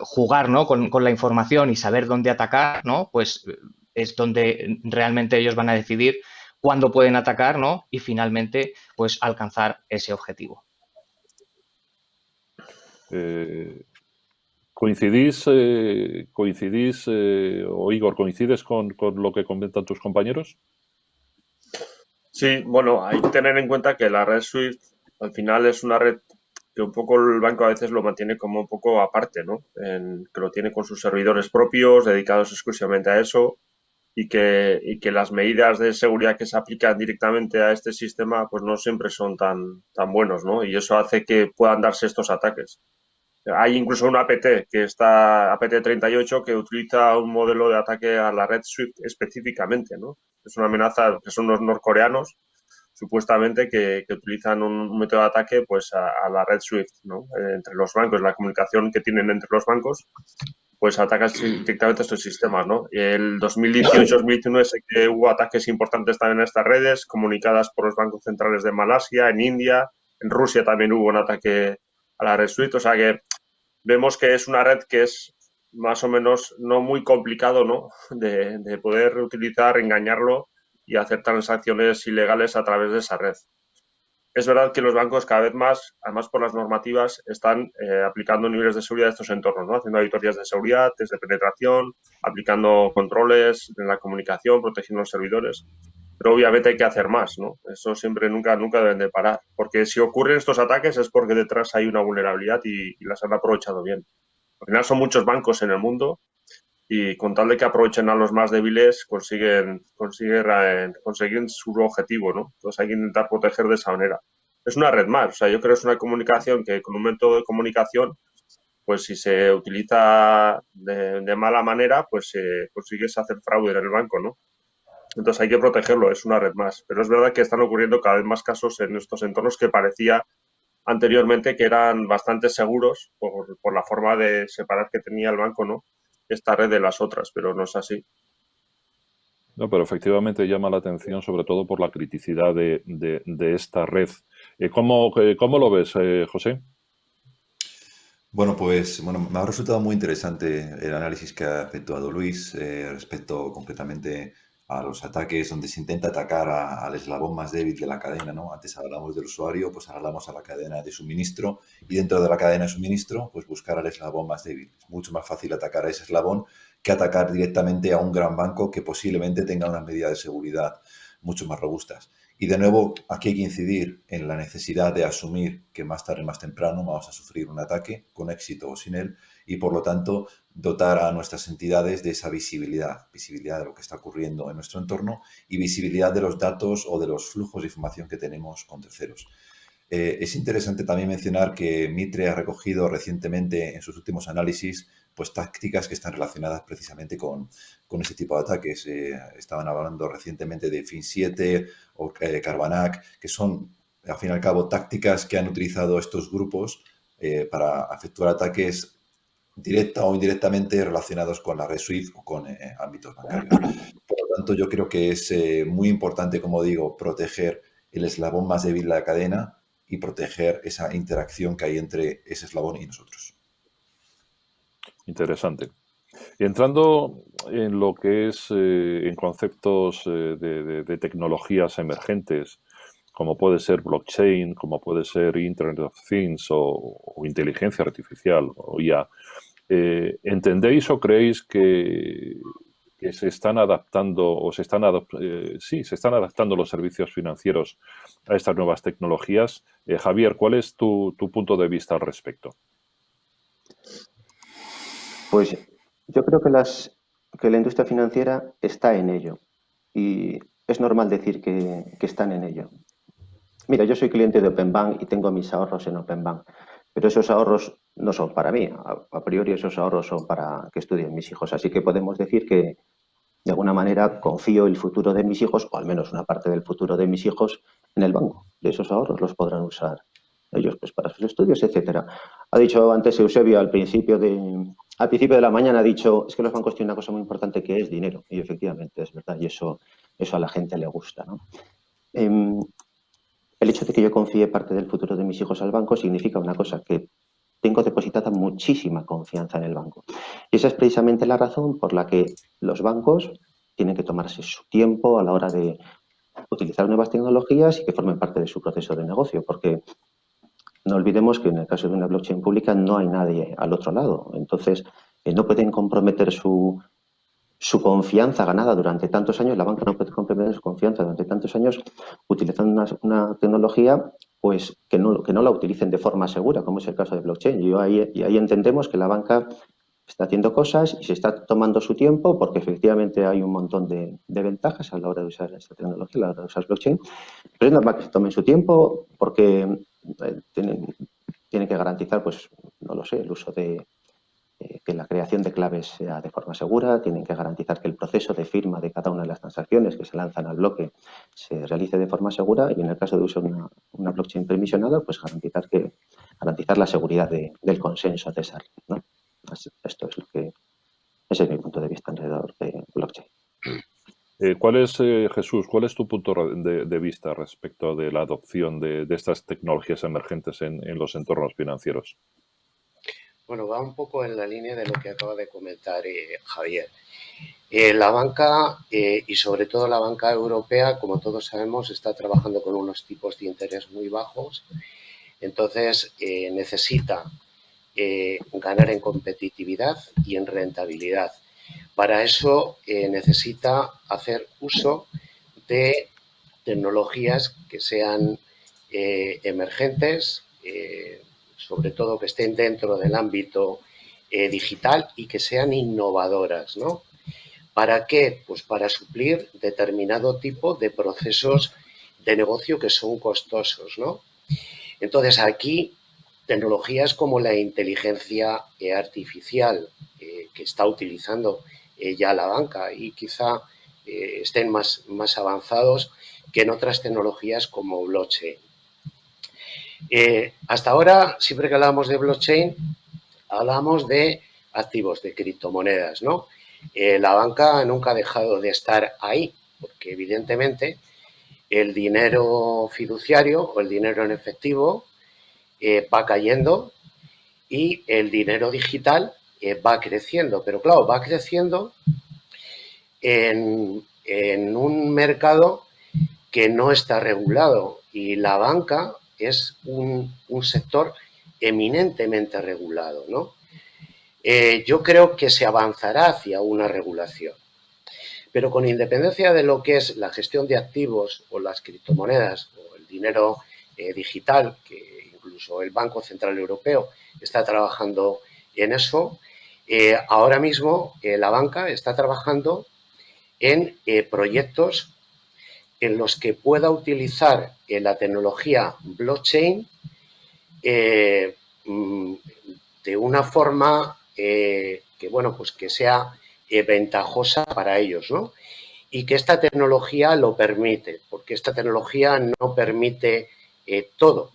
jugar, ¿no? con la información y saber dónde atacar, ¿no? Pues es donde realmente ellos van a decidir cuándo pueden atacar, ¿no? Y finalmente, pues alcanzar ese objetivo. ¿Coincidís, o Igor, coincides con lo que comentan tus compañeros? Sí, bueno, hay que tener en cuenta que la red SWIFT al final es una red que un poco el banco a veces lo mantiene como un poco aparte, ¿no? Que lo tiene con sus servidores propios, dedicados exclusivamente a eso, y que las medidas de seguridad que se aplican directamente a este sistema pues no siempre son tan buenos, ¿no? Y eso hace que puedan darse estos ataques. Hay incluso una APT, que está APT 38, que utiliza un modelo de ataque a la red SWIFT específicamente, ¿no? Es una amenaza que son los norcoreanos, supuestamente, que utilizan un método de ataque pues a la red SWIFT, ¿no? Entre los bancos, la comunicación que tienen entre los bancos, pues atacan directamente a estos sistemas, ¿no? El 2018-2019 sé que hubo ataques importantes también a estas redes, comunicadas por los bancos centrales de Malasia, en India, en Rusia también hubo un ataque a la red SWIFT, o sea que vemos que es una red que es más o menos no muy complicado, ¿no? de poder utilizar, engañarlo y hacer transacciones ilegales a través de esa red. Es verdad que los bancos cada vez más, además por las normativas, están aplicando niveles de seguridad a estos entornos, ¿no? Haciendo auditorías de seguridad, test de penetración, aplicando controles en la comunicación, protegiendo los servidores. Pero obviamente hay que hacer más, ¿no? Eso siempre nunca deben de parar. Porque si ocurren estos ataques es porque detrás hay una vulnerabilidad y las han aprovechado bien. Al final son muchos bancos en el mundo y con tal de que aprovechen a los más débiles consiguen su objetivo, ¿no? Entonces hay que intentar proteger de esa manera. es una red más. O sea, yo creo que es una comunicación que con un método de comunicación, pues si se utiliza de mala manera, pues consigues hacer fraude en el banco, ¿no? Entonces hay que protegerlo, es una red más. Pero es verdad que están ocurriendo cada vez más casos en estos entornos que parecía anteriormente que eran bastante seguros por la forma de separar que tenía el banco, ¿no? Esta red de las otras, pero no es así. No, pero efectivamente llama la atención sobre todo por la criticidad de esta red. ¿Cómo lo ves, José? Bueno, pues me ha resultado muy interesante el análisis que ha efectuado Luis respecto concretamente a los ataques donde se intenta atacar al eslabón más débil de la cadena, ¿no? Antes hablamos del usuario, pues ahora hablamos a la cadena de suministro y dentro de la cadena de suministro, pues buscar al eslabón más débil. Es mucho más fácil atacar a ese eslabón que atacar directamente a un gran banco que posiblemente tenga unas medidas de seguridad mucho más robustas. Y de nuevo, aquí hay que incidir en la necesidad de asumir que más tarde, más temprano, vamos a sufrir un ataque, con éxito o sin él, y por lo tanto dotar a nuestras entidades de esa visibilidad de lo que está ocurriendo en nuestro entorno y visibilidad de los datos o de los flujos de información que tenemos con terceros. Es interesante también mencionar que Mitre ha recogido recientemente en sus últimos análisis pues tácticas que están relacionadas precisamente con ese tipo de ataques. Estaban hablando recientemente de Fin7 o Carbanac, que son, al fin y al cabo, tácticas que han utilizado estos grupos para efectuar ataques directa o indirectamente relacionados con la red SWIFT o con ámbitos bancarios. Por lo tanto, yo creo que es muy importante, como digo, proteger el eslabón más débil de la cadena y proteger esa interacción que hay entre ese eslabón y nosotros. Interesante. Y entrando en lo que es en conceptos de tecnologías emergentes, como puede ser blockchain, como puede ser Internet of Things o inteligencia artificial o IA, ¿entendéis o creéis que se están adaptando o se están adaptando los servicios financieros a estas nuevas tecnologías? Javier, ¿cuál es tu punto de vista al respecto? Pues yo creo que la industria financiera está en ello y es normal decir que están en ello. Mira, yo soy cliente de Openbank y tengo mis ahorros en Openbank, pero esos ahorros no son para mí. A priori esos ahorros son para que estudien mis hijos. Así que podemos decir que de alguna manera confío el futuro de mis hijos, o al menos una parte del futuro de mis hijos, en el banco. Y esos ahorros los podrán usar ellos pues para sus estudios, etcétera. Ha dicho antes Eusebio al principio de la mañana, ha dicho, es que los bancos tienen una cosa muy importante que es dinero. Y efectivamente es verdad, y eso a la gente le gusta, ¿no? El hecho de que yo confíe parte del futuro de mis hijos al banco significa una cosa, que tengo depositada muchísima confianza en el banco. Y esa es precisamente la razón por la que los bancos tienen que tomarse su tiempo a la hora de utilizar nuevas tecnologías y que formen parte de su proceso de negocio, porque no olvidemos que en el caso de una blockchain pública no hay nadie al otro lado. Entonces, no pueden comprometer su confianza ganada durante tantos años, la banca no puede comprometer su confianza durante tantos años utilizando una tecnología pues que no la utilicen de forma segura, como es el caso de blockchain. Y ahí entendemos que la banca está haciendo cosas y se está tomando su tiempo porque efectivamente hay un montón de ventajas a la hora de usar esta tecnología, a la hora de usar blockchain. Pero es normal que se tomen su tiempo porque tienen que garantizar, pues, no lo sé, el uso de que la creación de claves sea de forma segura, tienen que garantizar que el proceso de firma de cada una de las transacciones que se lanzan al bloque se realice de forma segura y en el caso de usar una blockchain permisionada, pues garantizar la seguridad del consenso de esa red, ¿no? Esto es ese es mi punto de vista alrededor de blockchain. Jesús, cuál es tu punto de vista respecto de la adopción de estas tecnologías emergentes en los entornos financieros? Bueno, va un poco en la línea de lo que acaba de comentar Javier. La banca y sobre todo la banca europea, como todos sabemos, está trabajando con unos tipos de interés muy bajos. Entonces, necesita ganar en competitividad y en rentabilidad. Para eso necesita hacer uso de tecnologías que sean emergentes, sobre todo que estén dentro del ámbito digital y que sean innovadoras, ¿no? ¿Para qué? Pues para suplir determinado tipo de procesos de negocio que son costosos, ¿no? Entonces, aquí tecnologías como la inteligencia artificial que está utilizando ya la banca y quizá estén más avanzados que en otras tecnologías como blockchain. Hasta ahora, siempre que hablamos de blockchain, hablamos de activos, de criptomonedas, ¿no? La banca nunca ha dejado de estar ahí, porque evidentemente el dinero fiduciario o el dinero en efectivo va cayendo y el dinero digital va creciendo. Pero claro, va creciendo en un mercado que no está regulado y la banca es un sector eminentemente regulado, ¿no? Yo creo que se avanzará hacia una regulación, pero con independencia de lo que es la gestión de activos o las criptomonedas o el dinero digital, que incluso el Banco Central Europeo está trabajando en eso, ahora mismo la banca está trabajando en proyectos en los que pueda utilizar la tecnología blockchain de una forma que, bueno, pues que sea ventajosa para ellos, ¿no? Y que esta tecnología lo permite, porque esta tecnología no permite todo,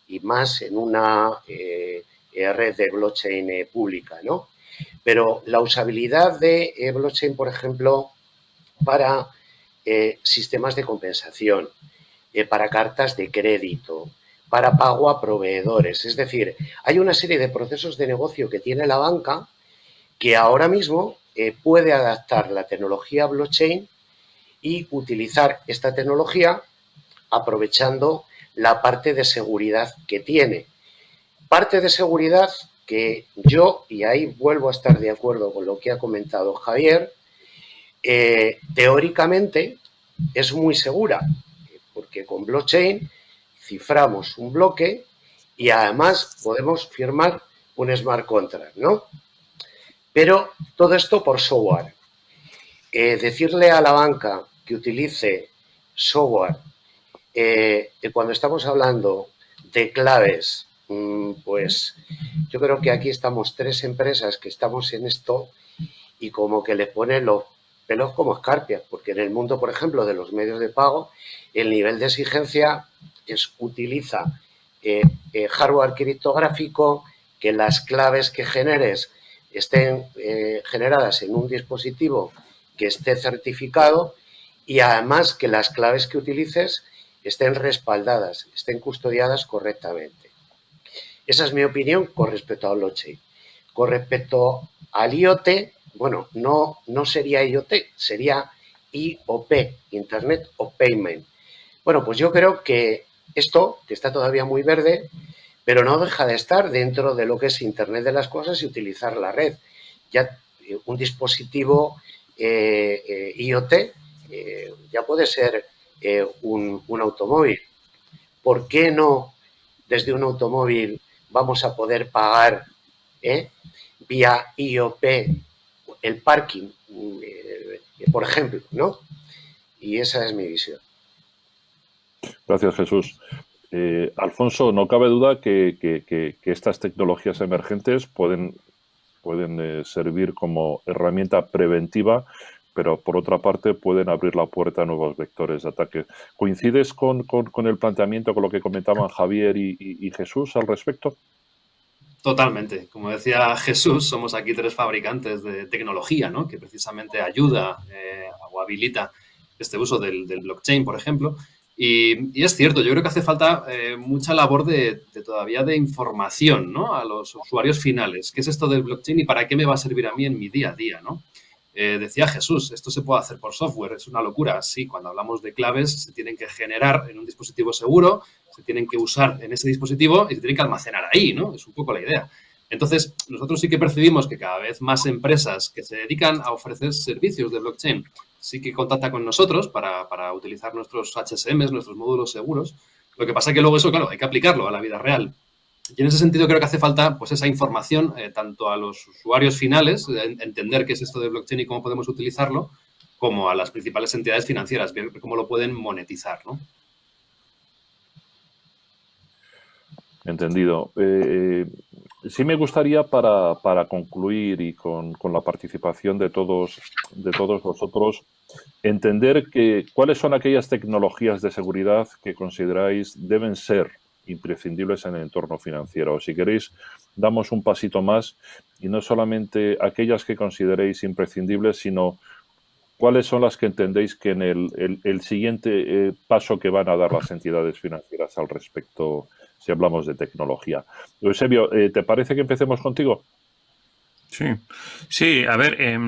y más en una red de blockchain pública, ¿no? Pero la usabilidad de blockchain, por ejemplo, para sistemas de compensación, para cartas de crédito, para pago a proveedores. Es decir, hay una serie de procesos de negocio que tiene la banca que ahora mismo puede adaptar la tecnología blockchain y utilizar esta tecnología aprovechando la parte de seguridad que tiene. Parte de seguridad que yo, y ahí vuelvo a estar de acuerdo con lo que ha comentado Javier, teóricamente es muy segura, porque con blockchain ciframos un bloque y además podemos firmar un smart contract, ¿no? Pero todo esto por software. Decirle a la banca que utilice software cuando estamos hablando de claves, pues yo creo que aquí estamos 3 empresas que estamos en esto y como que le ponen los pelos como escarpias, porque en el mundo, por ejemplo, de los medios de pago, el nivel de exigencia utiliza hardware criptográfico, que las claves que generes estén generadas en un dispositivo que esté certificado y además que las claves que utilices estén respaldadas, estén custodiadas correctamente. Esa es mi opinión con respecto al blockchain. Con respecto al IoT, bueno, no sería IoT, sería IOP, Internet of Payment. Bueno, pues yo creo que esto, que está todavía muy verde, pero no deja de estar dentro de lo que es Internet de las cosas y utilizar la red. Ya un dispositivo IoT ya puede ser un automóvil. ¿Por qué no desde un automóvil vamos a poder pagar vía IOP el parking, por ejemplo, ¿no? Y esa es mi visión. Gracias, Jesús. Alfonso, no cabe duda que estas tecnologías emergentes pueden servir como herramienta preventiva, pero por otra parte pueden abrir la puerta a nuevos vectores de ataque. ¿Coincides con el planteamiento, con lo que comentaban Javier y Jesús al respecto? Totalmente. Como decía Jesús, somos aquí 3 fabricantes de tecnología, ¿no? Que precisamente ayuda o habilita este uso del blockchain, por ejemplo. Y es cierto, yo creo que hace falta mucha labor todavía de información, ¿no? A los usuarios finales. ¿Qué es esto del blockchain y para qué me va a servir a mí en mi día a día, ¿no? Decía Jesús, esto se puede hacer por software, es una locura. Sí, cuando hablamos de claves se tienen que generar en un dispositivo seguro, se tienen que usar en ese dispositivo y se tienen que almacenar ahí, ¿no? Es un poco la idea. Entonces, nosotros sí que percibimos que cada vez más empresas que se dedican a ofrecer servicios de blockchain sí que contactan con nosotros para utilizar nuestros HSMs, nuestros módulos seguros. Lo que pasa es que luego eso, claro, hay que aplicarlo a la vida real. Y en ese sentido creo que hace falta pues esa información tanto a los usuarios finales, entender qué es esto de blockchain y cómo podemos utilizarlo, como a las principales entidades financieras, ver cómo lo pueden monetizar, ¿no? Entendido. Sí me gustaría para concluir y con la participación de todos vosotros, entender cuáles son aquellas tecnologías de seguridad que consideráis deben ser imprescindibles en el entorno financiero. Si queréis, damos un pasito más y no solamente aquellas que consideréis imprescindibles, sino cuáles son las que entendéis que en el siguiente paso que van a dar las entidades financieras al respecto, si hablamos de tecnología. Eusebio, ¿te parece que empecemos contigo? Sí, a ver,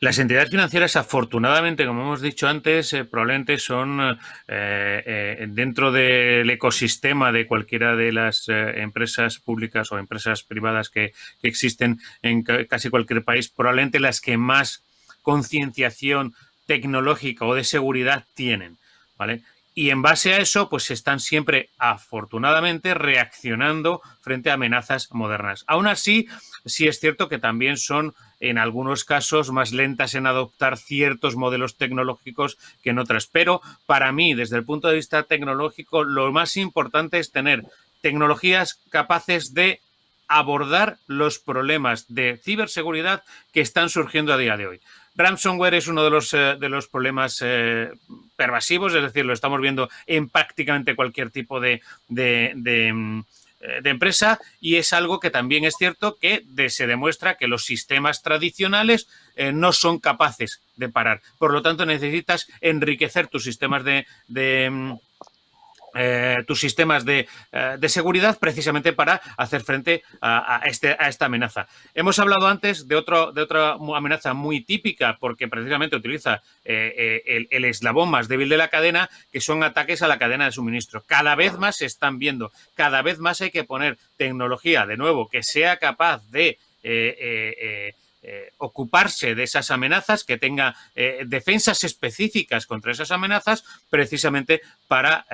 las entidades financieras, afortunadamente, como hemos dicho antes, probablemente son dentro del ecosistema de cualquiera de las empresas públicas o empresas privadas que existen en casi cualquier país, probablemente las que más concienciación tecnológica o de seguridad tienen, ¿vale? Y en base a eso, pues están siempre, afortunadamente, reaccionando frente a amenazas modernas. Aún así, sí es cierto que también son, en algunos casos, más lentas en adoptar ciertos modelos tecnológicos que en otras. Pero para mí, desde el punto de vista tecnológico, lo más importante es tener tecnologías capaces de abordar los problemas de ciberseguridad que están surgiendo a día de hoy. Ransomware es uno de los problemas pervasivos, es decir, lo estamos viendo en prácticamente cualquier tipo de empresa, y es algo que también es cierto que se demuestra que los sistemas tradicionales no son capaces de parar. Por lo tanto, necesitas enriquecer tus sistemas de seguridad precisamente para hacer frente a esta amenaza. Hemos hablado antes de otra amenaza muy típica, porque precisamente utiliza el eslabón más débil de la cadena, que son ataques a la cadena de suministro. Cada vez más se están viendo, cada vez más hay que poner tecnología, de nuevo, que sea capaz de ocuparse de esas amenazas, que tenga defensas específicas contra esas amenazas, precisamente para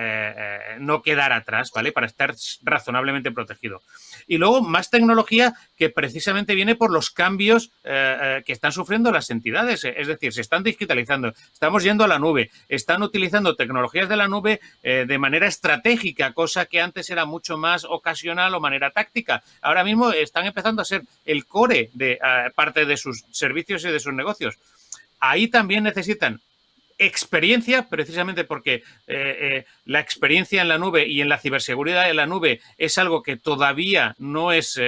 no quedar atrás, ¿vale? Para estar razonablemente protegido. Y luego más tecnología que precisamente viene por los cambios que están sufriendo las entidades. Es decir, se están digitalizando, estamos yendo a la nube, están utilizando tecnologías de la nube de manera estratégica, cosa que antes era mucho más ocasional o manera táctica. Ahora mismo están empezando a ser el core de parte de sus servicios y de sus negocios. Ahí también necesitan experiencia, precisamente porque la experiencia en la nube y en la ciberseguridad en la nube es algo que todavía no es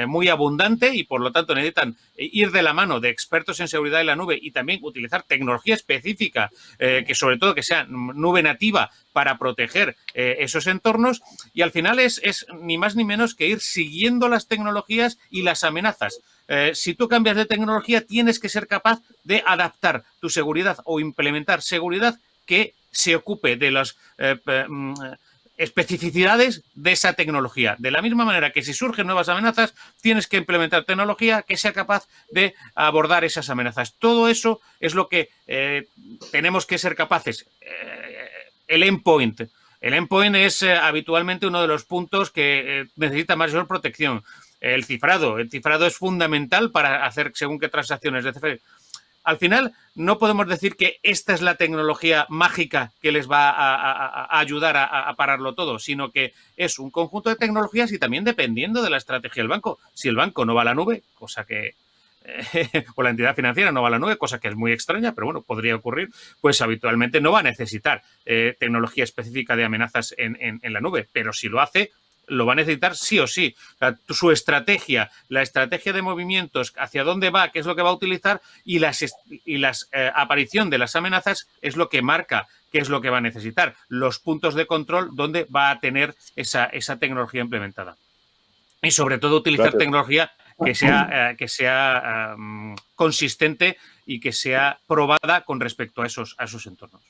muy abundante, y por lo tanto necesitan ir de la mano de expertos en seguridad en la nube y también utilizar tecnología específica, que sobre todo que sea nube nativa, para proteger esos entornos. Y al final es ni más ni menos que ir siguiendo las tecnologías y las amenazas. Si tú cambias de tecnología, tienes que ser capaz de adaptar tu seguridad o implementar seguridad que se ocupe de las especificidades de esa tecnología. De la misma manera que si surgen nuevas amenazas, tienes que implementar tecnología que sea capaz de abordar esas amenazas. Todo eso es lo que tenemos que ser capaces. El endpoint. El endpoint es habitualmente uno de los puntos que necesita mayor protección. El cifrado es fundamental para hacer según qué transacciones. Al final, no podemos decir que esta es la tecnología mágica que les va a ayudar a pararlo todo, sino que es un conjunto de tecnologías, y también dependiendo de la estrategia del banco. Si el banco no va a la nube, cosa que o la entidad financiera no va a la nube, cosa que es muy extraña, pero bueno, podría ocurrir, pues habitualmente no va a necesitar tecnología específica de amenazas en la nube, pero si lo hace, lo va a necesitar sí o sí. O sea, su estrategia, la estrategia de movimientos, hacia dónde va, qué es lo que va a utilizar, y la aparición de las amenazas es lo que marca qué es lo que va a necesitar, los puntos de control donde va a tener esa tecnología implementada. Y sobre todo utilizar tecnología que sea consistente y que sea probada con respecto a esos entornos.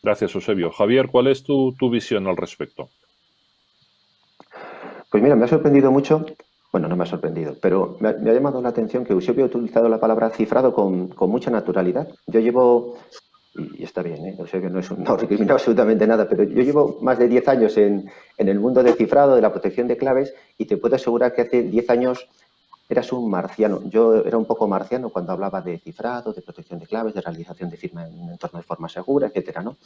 Gracias, Eusebio. Javier, ¿cuál es tu visión al respecto? Pues mira, me ha sorprendido mucho, bueno, no me ha sorprendido, pero me ha llamado la atención que Eusebio ha utilizado la palabra cifrado con mucha naturalidad. Yo llevo, y está bien, Eusebio no recrimina absolutamente nada, pero yo llevo más de 10 años en el mundo del cifrado, de la protección de claves, y te puedo asegurar que hace 10 años eras un marciano. Yo era un poco marciano cuando hablaba de cifrado, de protección de claves, de realización de firma en un entorno de forma segura, etcétera, ¿no?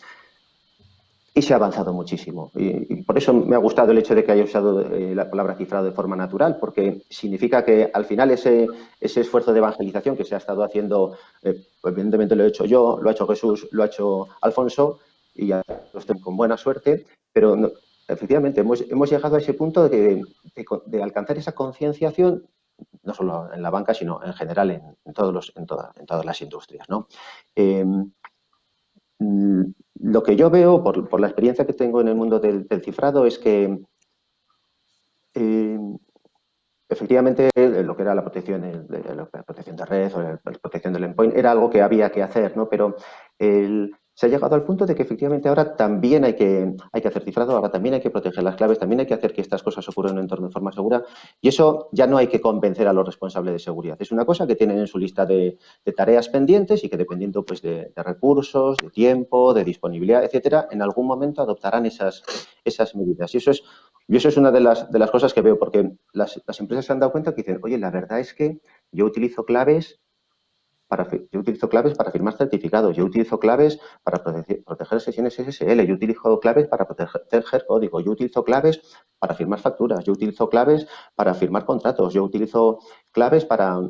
Y se ha avanzado muchísimo. Y por eso me ha gustado el hecho de que haya usado la palabra cifrado de forma natural, porque significa que al final ese esfuerzo de evangelización que se ha estado haciendo, evidentemente lo he hecho yo, lo ha hecho Jesús, lo ha hecho Alfonso, y ya lo estoy con buena suerte, pero no, efectivamente hemos llegado a ese punto de alcanzar esa concienciación, no solo en la banca, sino en general en todas las industrias, ¿no? Lo que yo veo, por la experiencia que tengo en el mundo del cifrado, es que efectivamente lo que era la protección de red o la protección del endpoint era algo que había que hacer, ¿no? Pero se ha llegado al punto de que efectivamente ahora también hay que hacer cifrado, ahora también hay que proteger las claves, también hay que hacer que estas cosas ocurran en un entorno de forma segura, y eso ya no hay que convencer a los responsables de seguridad. Es una cosa que tienen en su lista de tareas pendientes y que dependiendo pues, de recursos, de tiempo, de disponibilidad, etcétera, en algún momento adoptarán esas medidas. Y eso es una de las cosas que veo, porque las empresas se han dado cuenta que dicen, oye, la verdad es que yo utilizo claves para firmar certificados, yo utilizo claves para proteger sesiones SSL, yo utilizo claves para proteger código, yo utilizo claves para firmar facturas, yo utilizo claves para firmar contratos, yo utilizo claves para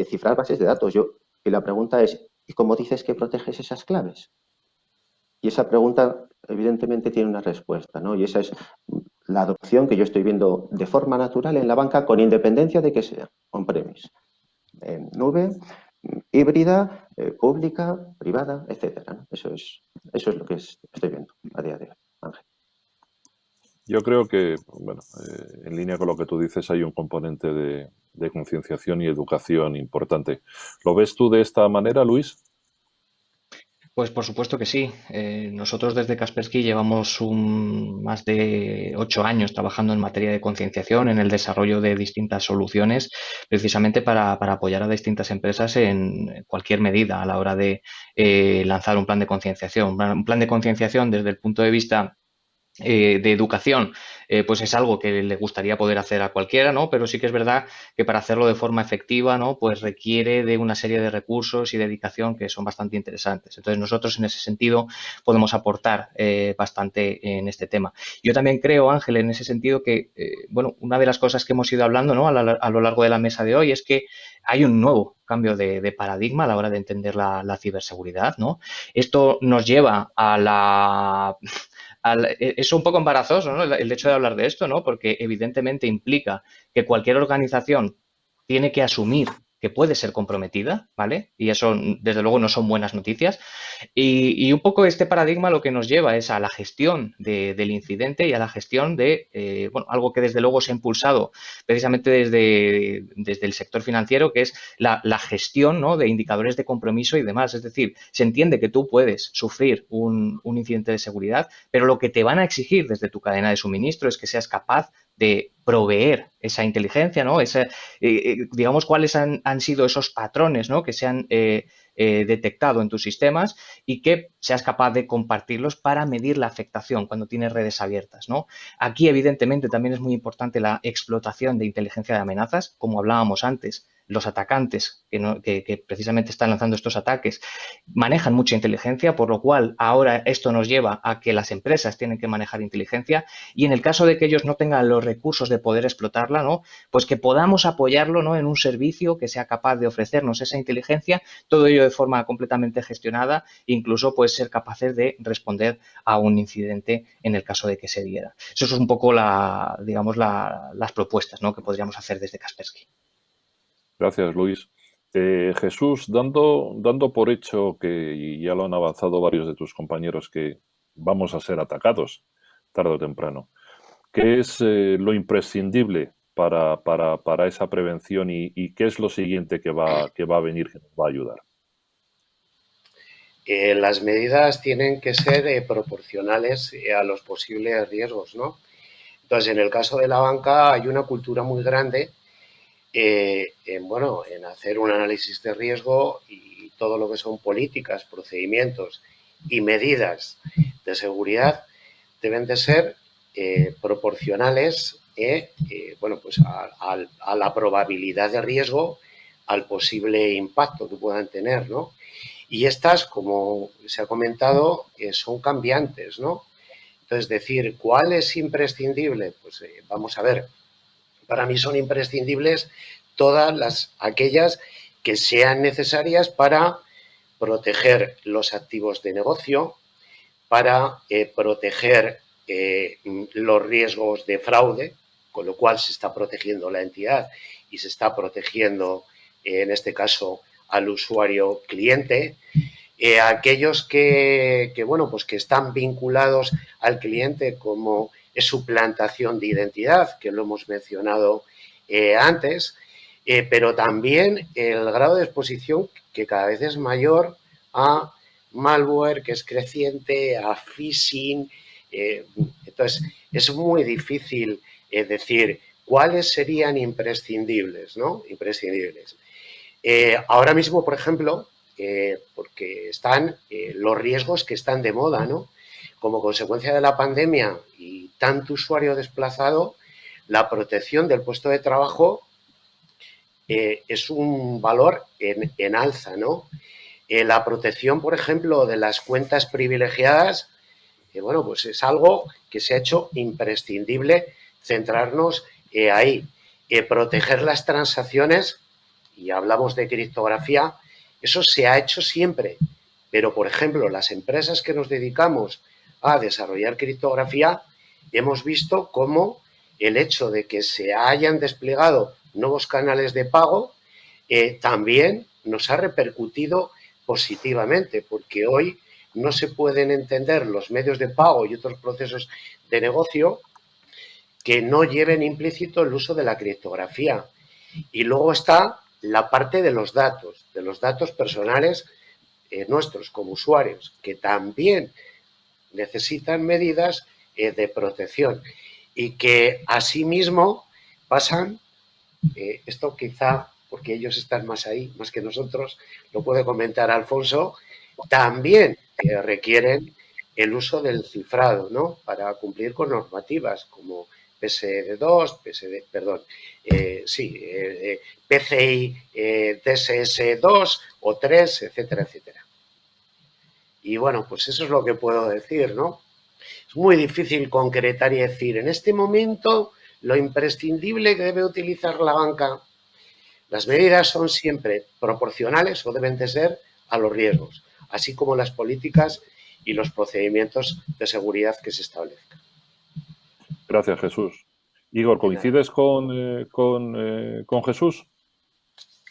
cifrar bases de datos. Y la pregunta es, ¿y cómo dices que proteges esas claves? Y esa pregunta evidentemente tiene una respuesta, ¿no? Y esa es la adopción que yo estoy viendo de forma natural en la banca, con independencia de que sea on-premise, en nube, híbrida, pública, privada, etcétera, ¿no? Eso es lo que estoy viendo a día de hoy, Ángel. Yo creo que, bueno, en línea con lo que tú dices, hay un componente de concienciación y educación importante. ¿Lo ves tú de esta manera, Luis? Pues por supuesto que sí. Nosotros desde Kaspersky llevamos más de 8 años trabajando en materia de concienciación, en el desarrollo de distintas soluciones, precisamente para apoyar a distintas empresas en cualquier medida a la hora de lanzar un plan de concienciación. Un plan de concienciación desde el punto de vista de educación, pues es algo que le gustaría poder hacer a cualquiera, ¿no? Pero sí que es verdad que para hacerlo de forma efectiva, ¿no? Pues requiere de una serie de recursos y dedicación que son bastante interesantes. Entonces nosotros en ese sentido podemos aportar bastante en este tema. Yo también creo, Ángel, en ese sentido que, bueno, una de las cosas que hemos ido hablando, ¿no? A lo largo de la mesa de hoy es que hay un nuevo cambio de paradigma a la hora de entender la ciberseguridad, ¿no? Esto nos lleva a es un poco embarazoso, ¿no? El hecho de hablar de esto, ¿no? Porque evidentemente implica que cualquier organización tiene que asumir que puede ser comprometida, ¿vale? Y eso, desde luego, no son buenas noticias. Y un poco este paradigma lo que nos lleva es a la gestión del incidente y a la gestión de, bueno, algo que desde luego se ha impulsado precisamente desde el sector financiero, que es la gestión, ¿no? De indicadores de compromiso y demás. Es decir, se entiende que tú puedes sufrir un incidente de seguridad, pero lo que te van a exigir desde tu cadena de suministro es que seas capaz de proveer esa inteligencia, ¿no? Digamos, cuáles han sido esos patrones, ¿no? Que se han detectado en tus sistemas y que seas capaz de compartirlos para medir la afectación cuando tienes redes abiertas, ¿no? Aquí, evidentemente, también es muy importante la explotación de inteligencia de amenazas, como hablábamos antes. Los atacantes que precisamente están lanzando estos ataques manejan mucha inteligencia, por lo cual ahora esto nos lleva a que las empresas tienen que manejar inteligencia y en el caso de que ellos no tengan los recursos de poder explotarla, ¿no? Pues que podamos apoyarlo, ¿no? En un servicio que sea capaz de ofrecernos esa inteligencia, todo ello de forma completamente gestionada, incluso pues ser capaces de responder a un incidente en el caso de que se diera. Eso es un poco digamos, las propuestas, ¿no? Que podríamos hacer desde Kaspersky. Gracias, Luis. Jesús, dando por hecho que, y ya lo han avanzado varios de tus compañeros, que vamos a ser atacados tarde o temprano, ¿qué es lo imprescindible para esa prevención y qué es lo siguiente que va a venir que nos va a ayudar? Las medidas tienen que ser proporcionales a los posibles riesgos, ¿no? Entonces, en el caso de la banca hay una cultura muy grande en hacer un análisis de riesgo y todo lo que son políticas, procedimientos y medidas de seguridad deben de ser proporcionales pues a la probabilidad de riesgo, al posible impacto que puedan tener, ¿no? Y estas, como se ha comentado, son cambiantes, ¿no? Entonces, decir cuál es imprescindible, pues vamos a ver, para mí son imprescindibles todas aquellas que sean necesarias para proteger los activos de negocio, para proteger los riesgos de fraude, con lo cual se está protegiendo la entidad y se está protegiendo, en este caso, al usuario cliente. Aquellos que están vinculados al cliente, como es suplantación de identidad, que lo hemos mencionado antes, pero también el grado de exposición que cada vez es mayor a malware, que es creciente, a phishing. Entonces, es muy difícil decir cuáles serían imprescindibles, ¿no? Imprescindibles. Ahora mismo, por ejemplo, porque están los riesgos que están de moda, ¿no? Como consecuencia de la pandemia y tanto usuario desplazado, la protección del puesto de trabajo es un valor en alza, ¿no? La protección, por ejemplo, de las cuentas privilegiadas, pues es algo que se ha hecho imprescindible centrarnos ahí. Proteger las transacciones, y hablamos de criptografía, eso se ha hecho siempre, pero, por ejemplo, las empresas que nos dedicamos a desarrollar criptografía, hemos visto cómo el hecho de que se hayan desplegado nuevos canales de pago también nos ha repercutido positivamente, porque hoy no se pueden entender los medios de pago y otros procesos de negocio que no lleven implícito el uso de la criptografía. Y luego está la parte de los datos personales nuestros como usuarios, que también necesitan medidas de protección y que asimismo pasan, esto quizá porque ellos están más ahí, más que nosotros, lo puede comentar Alfonso, también requieren el uso del cifrado, ¿no? Para cumplir con normativas como PSD2, PCI DSS2 o 3, etcétera, etcétera. Y bueno, pues eso es lo que puedo decir, ¿no? Es muy difícil concretar y decir, en este momento, lo imprescindible que debe utilizar la banca. Las medidas son siempre proporcionales o deben de ser a los riesgos, así como las políticas y los procedimientos de seguridad que se establezcan. Gracias, Jesús. Igor, ¿coincides con Jesús?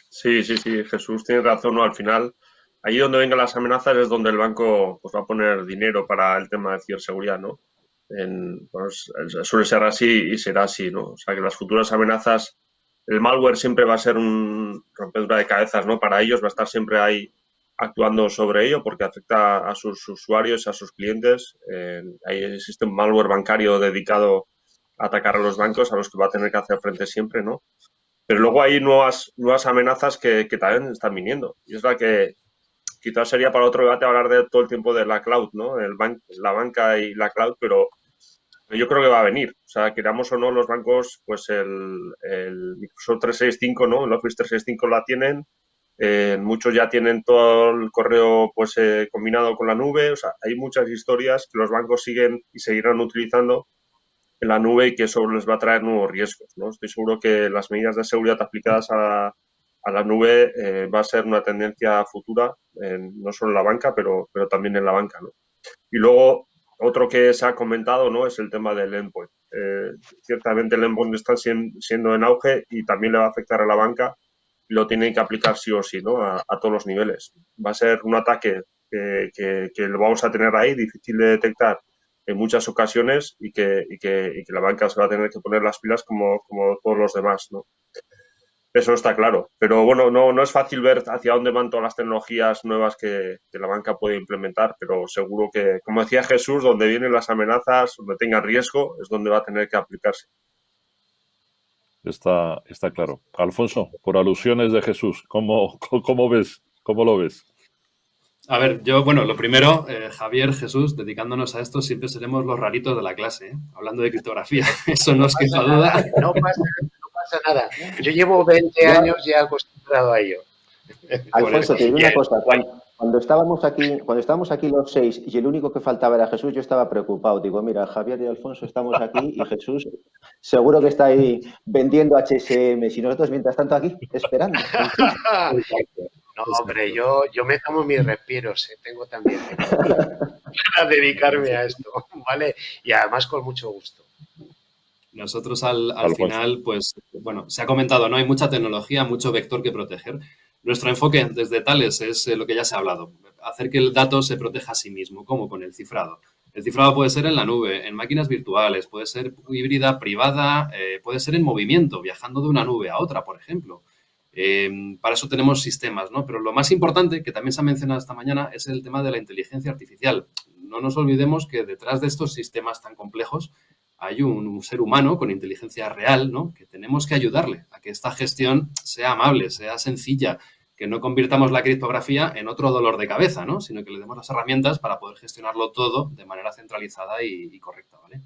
Sí, Jesús tiene razón, ¿no? Al final, allí donde vengan las amenazas es donde el banco pues, va a poner dinero para el tema de ciberseguridad, ¿no? Pues, suele ser así y será así, ¿no? O sea, que las futuras amenazas, el malware siempre va a ser un rompedura de cabezas, ¿no? Para ellos va a estar siempre ahí actuando sobre ello porque afecta a sus usuarios, a sus clientes. Ahí existe un malware bancario dedicado a atacar a los bancos, a los que va a tener que hacer frente siempre, ¿no? Pero luego hay nuevas amenazas que también están viniendo. Y es la que quizás sería para otro debate hablar de todo el tiempo de la cloud, ¿no? La banca y la cloud, pero yo creo que va a venir. O sea, queramos o no, los bancos, pues el Microsoft 365, ¿no? El Office 365 la tienen. Muchos ya tienen todo el correo pues combinado con la nube. O sea, hay muchas historias que los bancos siguen y seguirán utilizando en la nube y que eso les va a traer nuevos riesgos, ¿no? Estoy seguro que las medidas de seguridad aplicadas a la nube va a ser una tendencia futura, no solo en la banca, pero también en la banca, ¿no? Y luego, otro que se ha comentado, ¿no? Es el tema del endpoint. Ciertamente el endpoint está siendo en auge y también le va a afectar a la banca y lo tienen que aplicar sí o sí, ¿no? A todos los niveles. Va a ser un ataque que lo vamos a tener ahí, difícil de detectar en muchas ocasiones y que la banca se va a tener que poner las pilas como todos los demás, ¿no? Eso está claro. Pero bueno, no es fácil ver hacia dónde van todas las tecnologías nuevas que la banca puede implementar, pero seguro que, como decía Jesús, donde vienen las amenazas, donde tenga riesgo, es donde va a tener que aplicarse. Está claro. Alfonso, por alusiones de Jesús, ¿cómo ves? ¿Cómo lo ves? A ver, lo primero, Javier, Jesús, dedicándonos a esto, siempre seremos los raritos de la clase, ¿eh? Hablando de criptografía. Eso no os quepa duda. No pasa nada. Yo llevo 20 años ya acostumbrado a ello. Alfonso, te digo una cosa. Cuando estábamos aquí los 6 y el único que faltaba era Jesús, yo estaba preocupado. Digo, mira, Javier y Alfonso estamos aquí y Jesús seguro que está ahí vendiendo HSM y nosotros mientras tanto aquí esperando. No, hombre, yo me tomo mis respiros, tengo también para dedicarme a esto, ¿vale? Y además con mucho gusto. Nosotros al final, pues, bueno, se ha comentado, ¿no? Hay mucha tecnología, mucho vector que proteger. Nuestro enfoque desde Thales es lo que ya se ha hablado, hacer que el dato se proteja a sí mismo, como con el cifrado. El cifrado puede ser en la nube, en máquinas virtuales, puede ser híbrida, privada, puede ser en movimiento, viajando de una nube a otra, por ejemplo. Para eso tenemos sistemas, ¿no? Pero lo más importante, que también se ha mencionado esta mañana, es el tema de la inteligencia artificial. No nos olvidemos que detrás de estos sistemas tan complejos hay un ser humano con inteligencia real, ¿no? Que tenemos que ayudarle a que esta gestión sea amable, sea sencilla, que no convirtamos la criptografía en otro dolor de cabeza, ¿no? Sino que le demos las herramientas para poder gestionarlo todo de manera centralizada y correcta, ¿vale?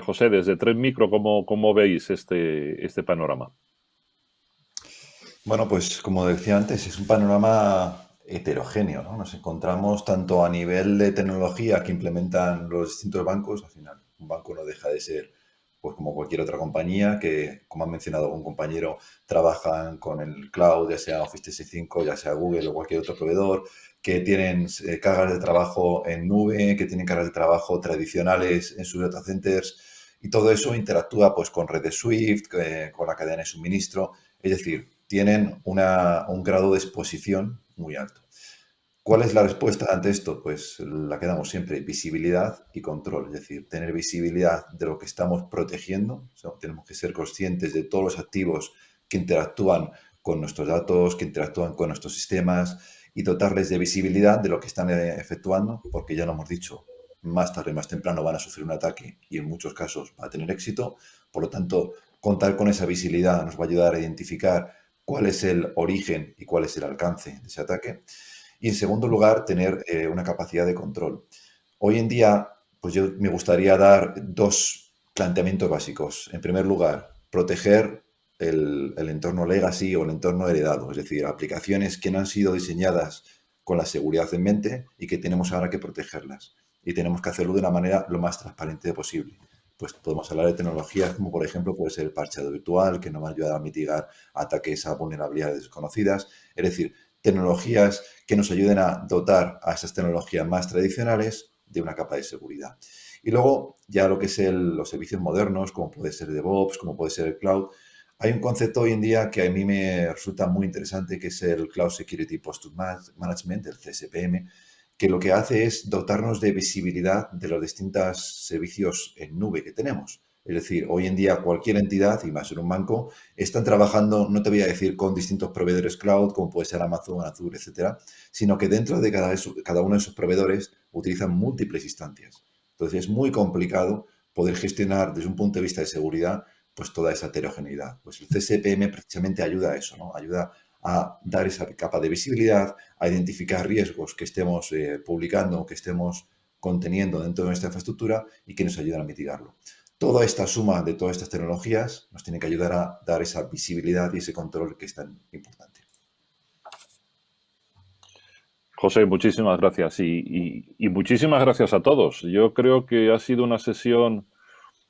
José, desde Trend Micro, ¿cómo veis este panorama? Bueno, pues como decía antes, es un panorama heterogéneo, ¿no? Nos encontramos tanto a nivel de tecnología que implementan los distintos bancos. Al final, un banco no deja de ser, pues, como cualquier otra compañía que, como ha mencionado un compañero, trabajan con el cloud, ya sea Office 365, ya sea Google o cualquier otro proveedor, que tienen cargas de trabajo en nube, que tienen cargas de trabajo tradicionales en sus data centers, y todo eso interactúa, pues, con redes Swift, con la cadena de suministro. Es decir, tienen un grado de exposición muy alto. ¿Cuál es la respuesta ante esto? Pues la que damos siempre, visibilidad y control. Es decir, tener visibilidad de lo que estamos protegiendo. O sea, tenemos que ser conscientes de todos los activos que interactúan con nuestros datos, que interactúan con nuestros sistemas, y dotarles de visibilidad de lo que están efectuando, porque ya lo hemos dicho, más tarde, más temprano van a sufrir un ataque y en muchos casos va a tener éxito. Por lo tanto, contar con esa visibilidad nos va a ayudar a identificar cuál es el origen y cuál es el alcance de ese ataque. Y en segundo lugar, tener una capacidad de control. Hoy en día, pues yo me gustaría dar dos planteamientos básicos. En primer lugar, proteger el entorno legacy o el entorno heredado, es decir, aplicaciones que no han sido diseñadas con la seguridad en mente y que tenemos ahora que protegerlas. Y tenemos que hacerlo de una manera lo más transparente posible. Pues podemos hablar de tecnologías como, por ejemplo, puede ser el parcheado virtual, que nos va a ayudar a mitigar ataques a vulnerabilidades desconocidas. Es decir, tecnologías que nos ayuden a dotar a esas tecnologías más tradicionales de una capa de seguridad. Y luego, ya lo que es los servicios modernos, como puede ser DevOps, como puede ser el cloud, hay un concepto hoy en día que a mí me resulta muy interesante, que es el Cloud Security Posture Management, el CSPM, que lo que hace es dotarnos de visibilidad de los distintos servicios en nube que tenemos. Es decir, hoy en día cualquier entidad, y más en un banco, están trabajando, no te voy a decir con distintos proveedores cloud, como puede ser Amazon, Azure, etcétera, sino que dentro de cada uno de esos proveedores utilizan múltiples instancias. Entonces es muy complicado poder gestionar desde un punto de vista de seguridad pues toda esa heterogeneidad. Pues el CSPM precisamente ayuda a eso, ¿no? Ayuda a dar esa capa de visibilidad, a identificar riesgos que estemos publicando, que estemos conteniendo dentro de nuestra infraestructura y que nos ayudan a mitigarlo. Toda esta suma de todas estas tecnologías nos tiene que ayudar a dar esa visibilidad y ese control que es tan importante. José, muchísimas gracias y muchísimas gracias a todos. Yo creo que ha sido una sesión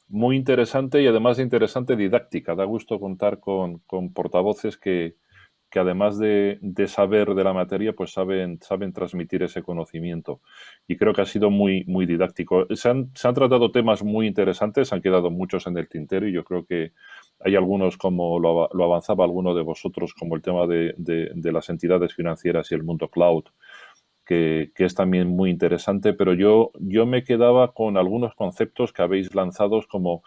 muy interesante y además de interesante, didáctica. Da gusto contar con portavoces que además de saber de la materia, pues saben transmitir ese conocimiento. Y creo que ha sido muy, muy didáctico. Se han tratado temas muy interesantes, han quedado muchos en el tintero y yo creo que hay algunos, como lo avanzaba alguno de vosotros, como el tema de las entidades financieras y el mundo cloud, que es también muy interesante, pero yo me quedaba con algunos conceptos que habéis lanzado, como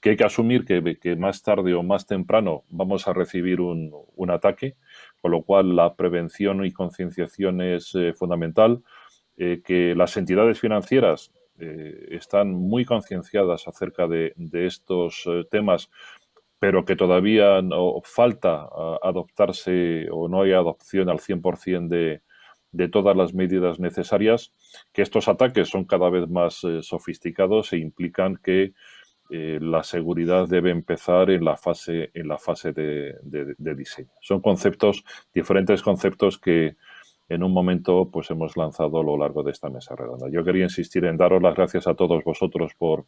que hay que asumir que más tarde o más temprano vamos a recibir un ataque, con lo cual la prevención y concienciación es fundamental, que las entidades financieras están muy concienciadas acerca de estos temas, pero que todavía falta adoptarse o no hay adopción al 100% de todas las medidas necesarias, que estos ataques son cada vez más sofisticados e implican que la seguridad debe empezar en la fase de diseño. Son diferentes conceptos que en un momento pues hemos lanzado a lo largo de esta mesa redonda. Yo quería insistir en daros las gracias a todos vosotros por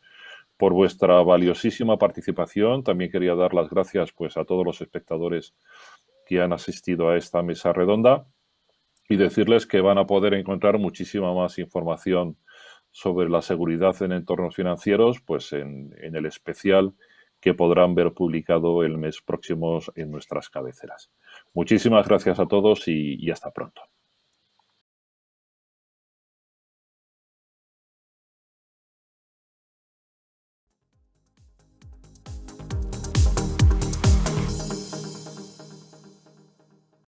vuestra valiosísima participación. También quería dar las gracias pues a todos los espectadores que han asistido a esta mesa redonda y decirles que van a poder encontrar muchísima más información sobre la seguridad en entornos financieros pues en el especial que podrán ver publicado el mes próximo en nuestras cabeceras. Muchísimas gracias a todos y hasta pronto.